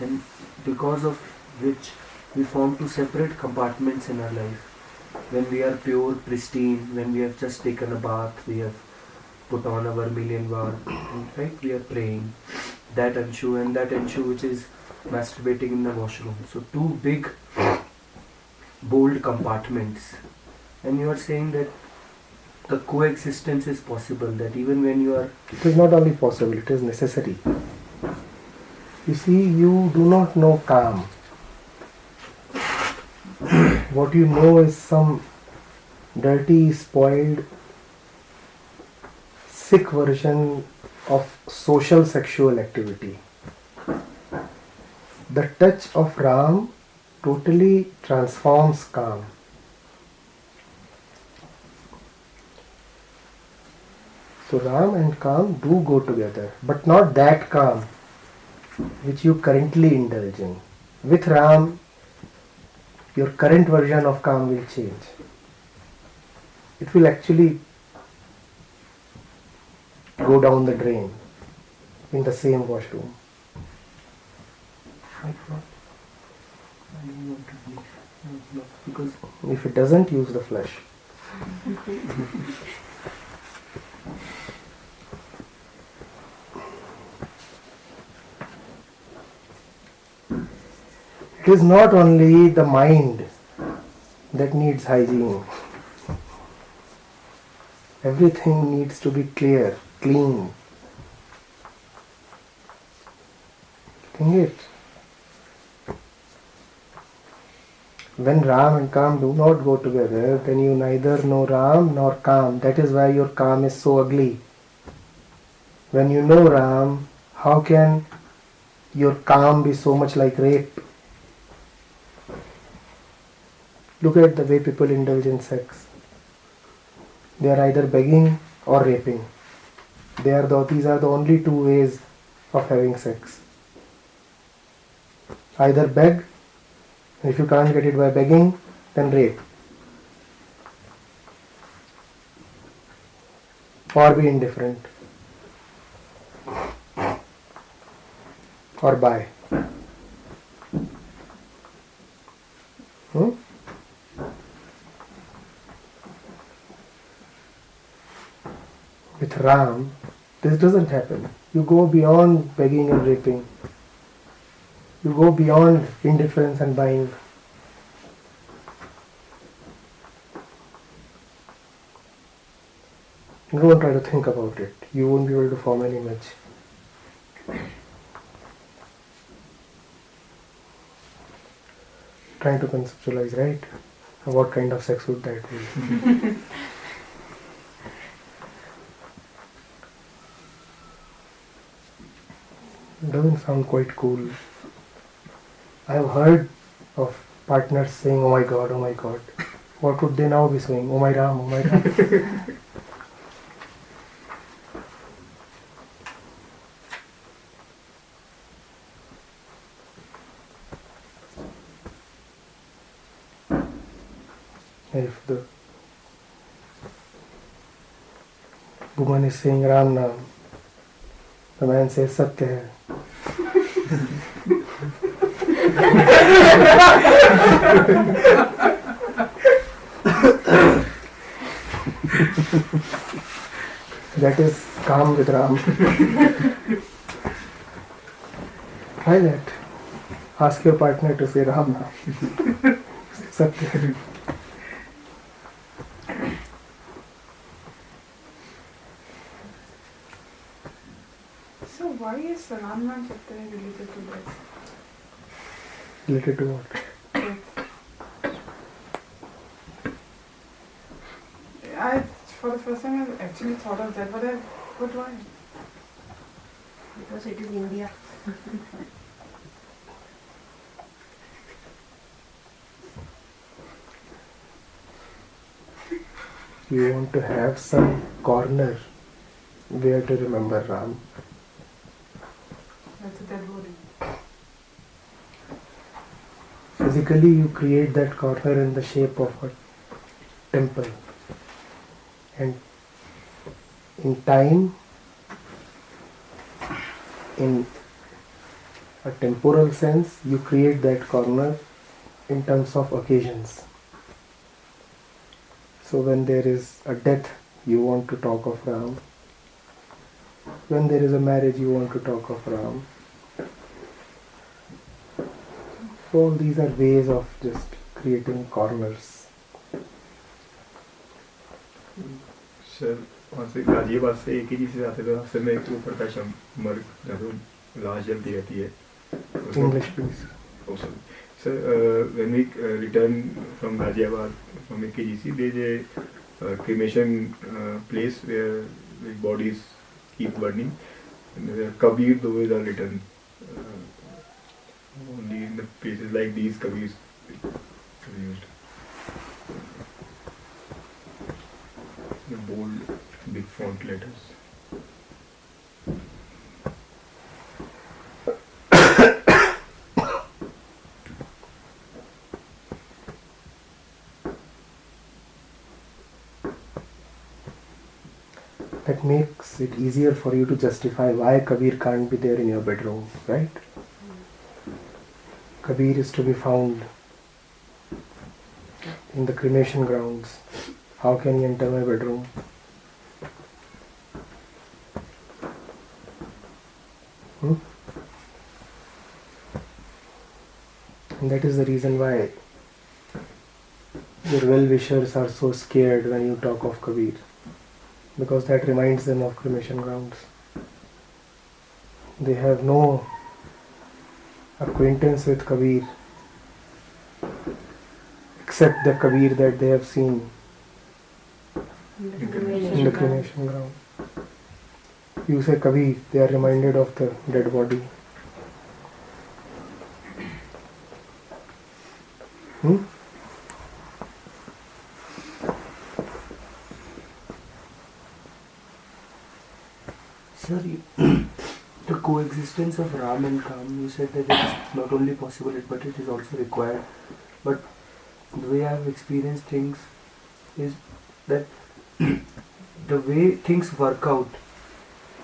And because of which we form two separate compartments in our life. When we are pure, pristine, when we have just taken a bath, we have put on our million bar, and right, we are praying. That Anshu and that Anshu which is masturbating in the washroom. So two big, bold compartments. And you are saying that the coexistence is possible, that even when you are... It is not only possible, it is necessary. You see, you do not know calm. What you know is some dirty, spoiled, sick version of social sexual activity. The touch of Ram totally transforms calm. So Ram and calm do go together, but not that calm which you currently indulge in. With Ram, your current version of calm will change. It will actually go down the drain in the same washroom. Because If it doesn't, use the flush. It is not only the mind that needs hygiene. Everything needs to be clear, clean. Think it. When Ram and Kam do not go together, then you neither know Ram nor Kam. That is why your Kam is so ugly. When you know Ram, how can your Kam be so much like rape? Look at the way people indulge in sex. They are either begging or raping. These are the only two ways of having sex. Either beg, if you can't get it by begging, then rape. Or be indifferent. Or buy. With Ram, this doesn't happen. You go beyond begging and raping. You go beyond indifference and buying. Don't try to think about it. You won't be able to form an image. Trying to conceptualize, right? What kind of sex would that be? Doesn't sound quite cool. I have heard of partners saying, oh my god, oh my god. What would they now be saying? Oh my Ram, oh my Ram. If the woman is saying Ram Naam, the man says Satya hai. That is calm with Ram. Try that. Ask your partner to say Ram Naam. Satya. So why is Ram Naam Satya related to this? Related to what? I, for the first time, I actually thought of that, but why? Because it is India. You want to have some corner where to remember Ram. That's a dead body. Physically, you create that corner in the shape of a temple. And in time, in a temporal sense, you create that corner in terms of occasions. So when there is a death, you want to talk of Ram. When there is a marriage, you want to talk of Ram. So all these are ways of just creating corners. Sir वहाँ से गाजियाबाद से एक ही चीज़ से आते थे रास्ते में एक ऊपर पैशम मर्ग जहाँ लाश जलती रहती है English please. Oh, sorry. So when we return from Ghaziabad, from AKGC, there is a cremation place where the bodies keep burning. And where Kabir those are written. Only in the places like these Kabirs are used. The bold, big font letters. That makes it easier for you to justify why Kabir can't be there in your bedroom, right? Kabir is to be found in the cremation grounds. How can he enter my bedroom? And that is the reason why your well-wishers are so scared when you talk of Kabir, because that reminds them of cremation grounds. They have no acquaintance with Kabir except the Kabir that they have seen in the cremation ground. You say Kabir, they are reminded of the dead body. Sir, the coexistence of Ram and Kam, you said that it is not only possible but it is also required. But the way I have experienced things is that the way things work out,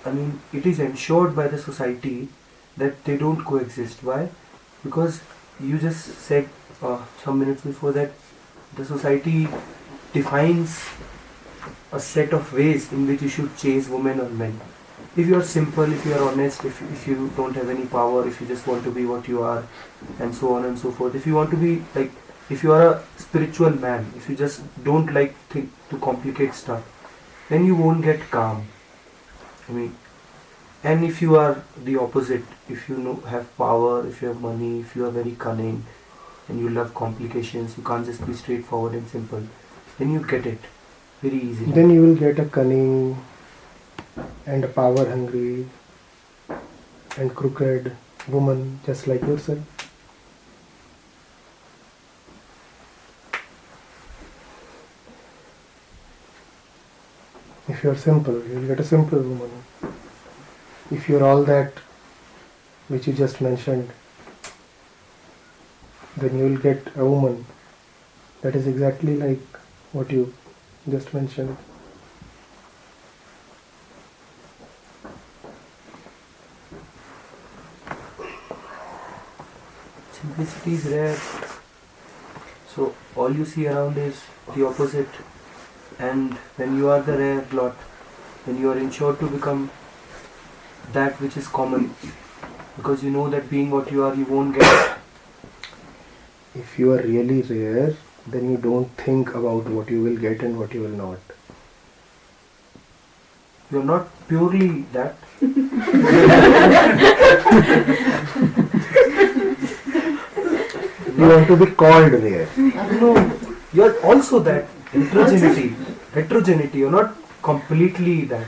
I mean, it is ensured by the society that they don't coexist. Why? Because you just said some minutes before that the society defines a set of ways in which you should chase women or men. If you are simple, if you are honest, if you don't have any power, if you just want to be what you are, and so on and so forth, if you want to be like, if you are a spiritual man, if you just don't like to complicate stuff, then you won't get calm. I mean, and if you are the opposite, if you have power, if you have money, if you are very cunning, and you love complications, you can't just be straightforward and simple, then you get it very easily. Then you will get a cunning and a power hungry and crooked woman just like yourself. If you are simple, you will get a simple woman. If you are all that which you just mentioned, then you will get a woman that is exactly like what you just mentioned. Simplicity is rare. So all you see around is the opposite. And when you are the rare lot, then you are ensured to become that which is common. Because you know that being what you are, you won't get it. If you are really rare, then you don't think about what you will get and what you will not. You are not purely that. You want to be called rare. No, you are also that. Heterogeneity. You are not completely that.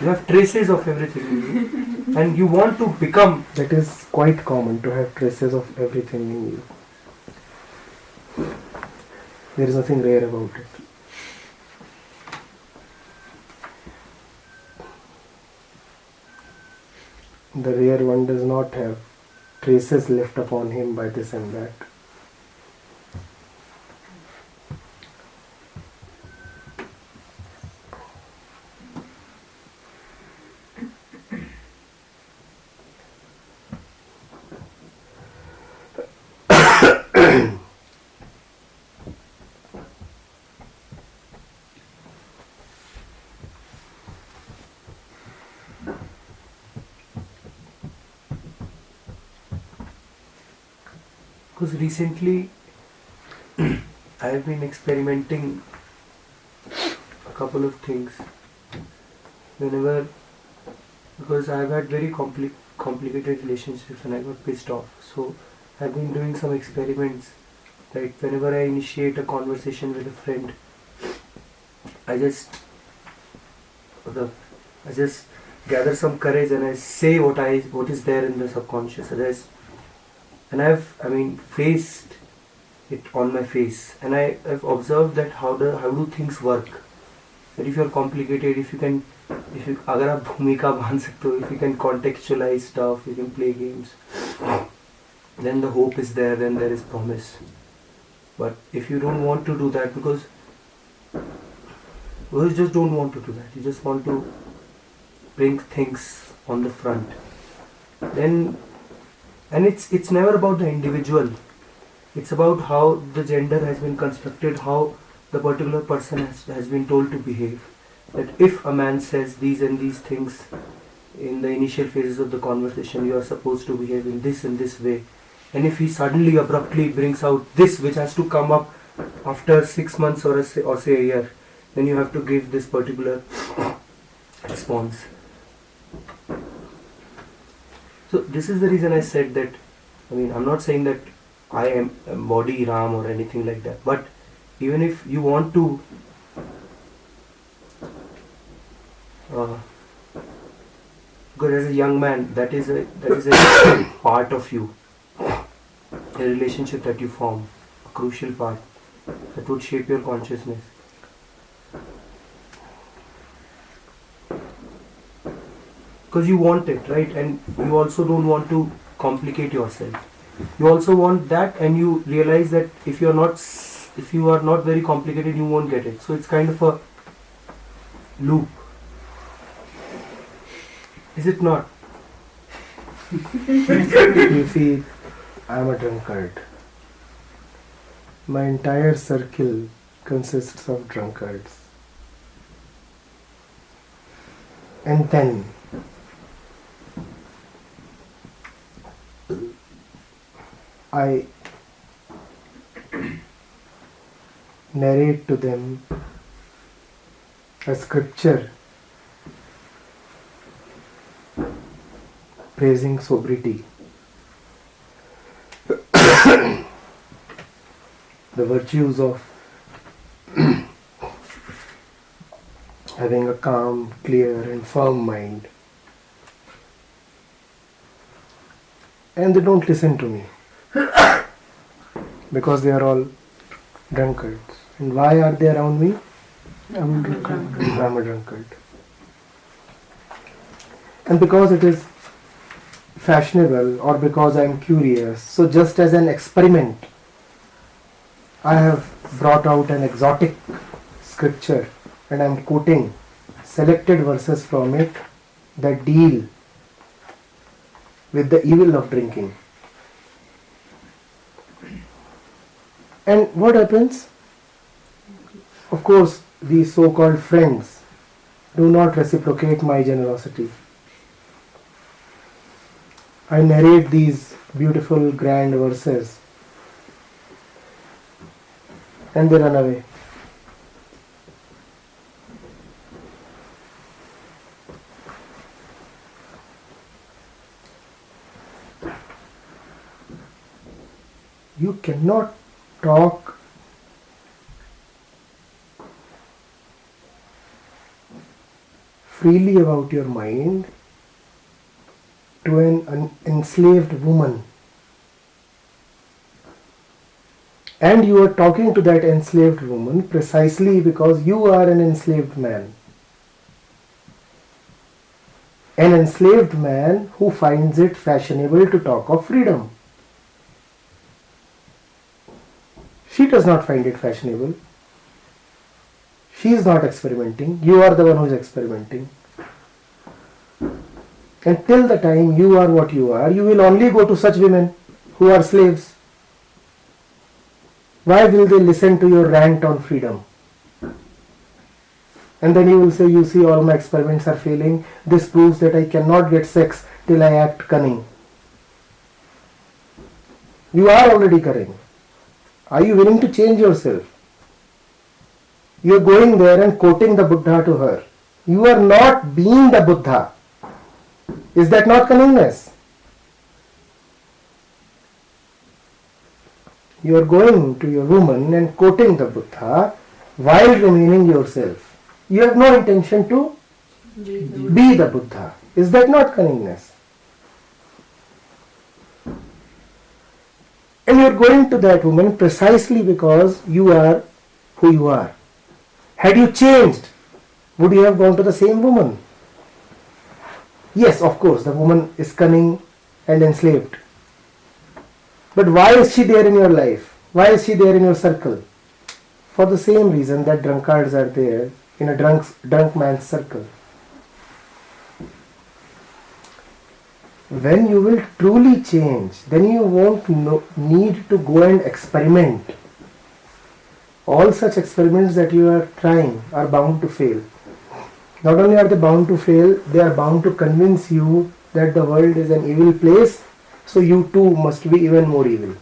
You have traces of everything in you. And you want to become. That is quite common, to have traces of everything in you. There is nothing rare about it. The rare one does not have traces left upon him by this and that. Because recently I have been experimenting a couple of things. Because I have had very complicated relationships and I got pissed off. So I've been doing some experiments. Right, whenever I initiate a conversation with a friend, I just gather some courage and I say what is there in the subconscious. And I've faced it on my face, and I've observed that how do things work. That if you're complicated, if you अगर आप भूमिका बांध सकते हो, if you can contextualize stuff, you can play games, then the hope is there, then there is promise. But if you don't want to do that, because you just don't want to do that, you just want to bring things on the front, then, and it's never about the individual, it's about how the gender has been constructed, how the particular person has been told to behave. That if a man says these and these things in the initial phases of the conversation, you are supposed to behave in this way. And if he suddenly abruptly brings out this, which has to come up after 6 months or say a year, then you have to give this particular response. So this is the reason I said that, I'm not saying that I am embody Ram or anything like that, but even if you want to because as a young man, that is a part of you, a relationship that you form, a crucial part that would shape your consciousness. Because you want it, right? And you also don't want to complicate yourself. You also want that, and you realize that if you are not very complicated, you won't get it. So it's kind of a loop. Is it not? You see, I am a drunkard. My entire circle consists of drunkards. And then I narrate to them a scripture praising sobriety, the virtues of having a calm, clear and firm mind. And they don't listen to me because they are all drunkards. And why are they around me? I'm a drunkard. And because it is fashionable or because I am curious, so just as an experiment, I have brought out an exotic scripture and I am quoting selected verses from it that deal with the evil of drinking. And what happens? Of course, these so-called friends do not reciprocate my generosity. I narrate these beautiful, grand verses and they run away. You cannot talk freely about your mind to an enslaved woman. And you are talking to that enslaved woman precisely because you are an enslaved man. An enslaved man who finds it fashionable to talk of freedom. She does not find it fashionable. She is not experimenting. You are the one who is experimenting. And till the time you are what you are, you will only go to such women who are slaves. Why will they listen to your rant on freedom? And then you will say, you see, all my experiments are failing. This proves that I cannot get sex till I act cunning. You are already cunning. Are you willing to change yourself? You are going there and quoting the Buddha to her. You are not being the Buddha. Is that not cunningness? You are going to your woman and quoting the Buddha while remaining yourself. You have no intention to be the Buddha. Is that not cunningness? And you are going to that woman precisely because you are who you are. Had you changed, would you have gone to the same woman? Yes, of course, the woman is cunning and enslaved. But why is she there in your life? Why is she there in your circle? For the same reason that drunkards are there in a drunk man's circle. When you will truly change, then you won't need to go and experiment. All such experiments that you are trying are bound to fail. Not only are they bound to fail, they are bound to convince you that the world is an evil place, so you too must be even more evil.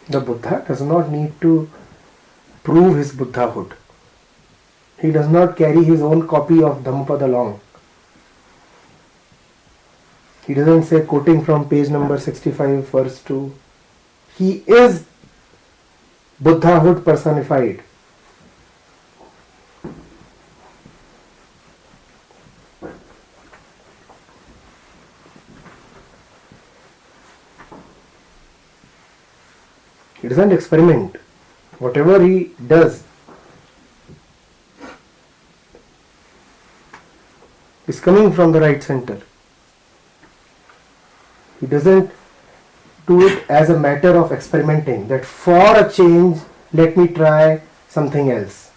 The Buddha does not need to prove his Buddhahood. He does not carry his own copy of Dhammapada along. He doesn't say, quoting from page number 65, verse 2, he is Buddhahood personified. He doesn't experiment. Whatever he does is coming from the right center. He doesn't do it as a matter of experimenting, that for a change, let me try something else.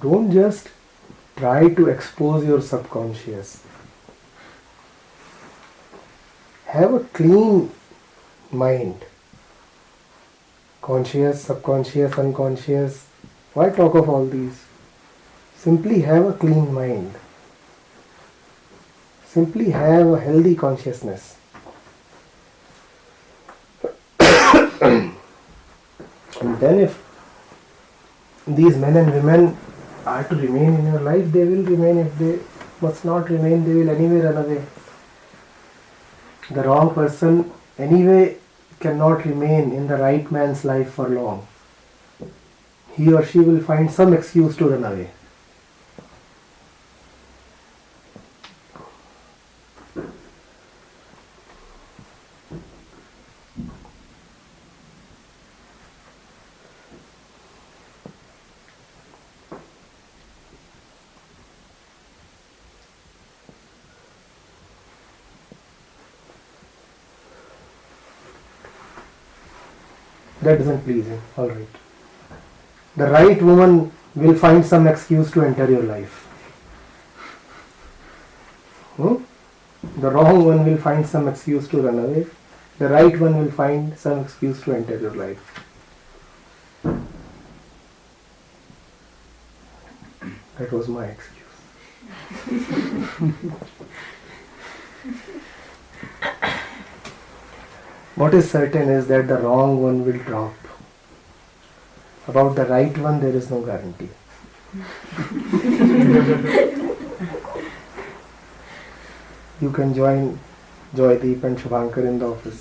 Don't just try to expose your subconscious. Have a clean mind. Conscious, subconscious, unconscious. Why talk of all these? Simply have a clean mind. Simply have a healthy consciousness. And then if these men and women are to remain in your life, they will remain. If they must not remain, they will anyway run away. The wrong person anyway cannot remain in the right man's life for long. He or she will find some excuse to run away. That doesn't please him. Alright. The right woman will find some excuse to enter your life. The wrong one will find some excuse to run away. The right one will find some excuse to enter your life. That was my excuse. What is certain is that the wrong one will drop. About the right one, there is no guarantee. You can join Joydeep and Shubhankar in the office.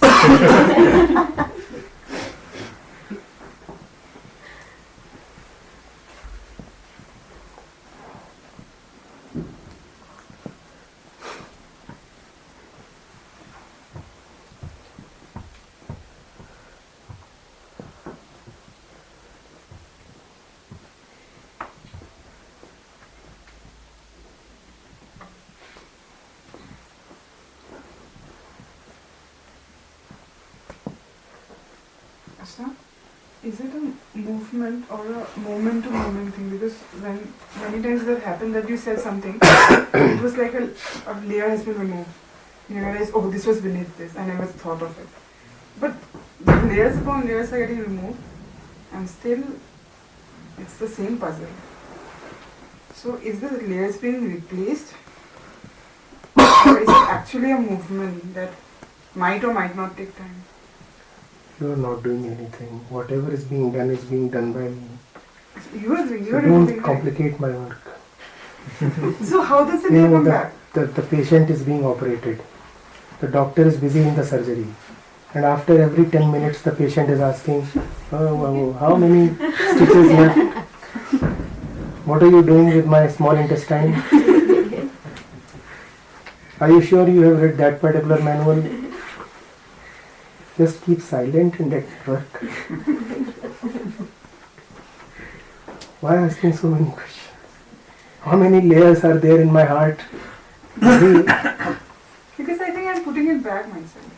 Krishna? is it a movement or a moment to moment thing? Because when many times that happened that you said something, it was like a layer has been removed. You realize, oh, this was beneath this. I never thought of it. But the layers upon layers are getting removed, and still it's the same puzzle. So is the layers being replaced? Or is it actually a movement that might or might not take time? You are not doing anything. Whatever is being done by me. You are doing, you So are don't doing. complicate my work. So how does it You know, come back? the patient is being operated. The doctor is busy in the surgery. And after every 10 minutes, the patient is asking, how many stitches left? What are you doing with my small intestine? Are you sure you have read that particular manual? Just keep silent and let it work. Why asking so many questions? How many layers are there in my heart? Because I think I'm putting it back myself.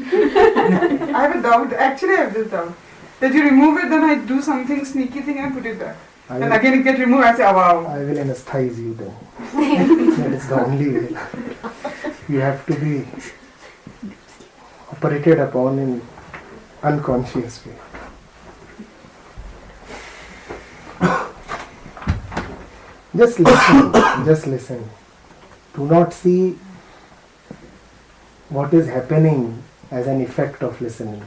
I have a doubt. Actually, I have this doubt. That you remove it, then I do something sneaky thing and put it back. And again it gets removed, I say, oh, wow. I will anesthetize you then. That is the only way. You have to be operated upon in unconscious way. Just listen. Just listen. Do not see what is happening as an effect of listening.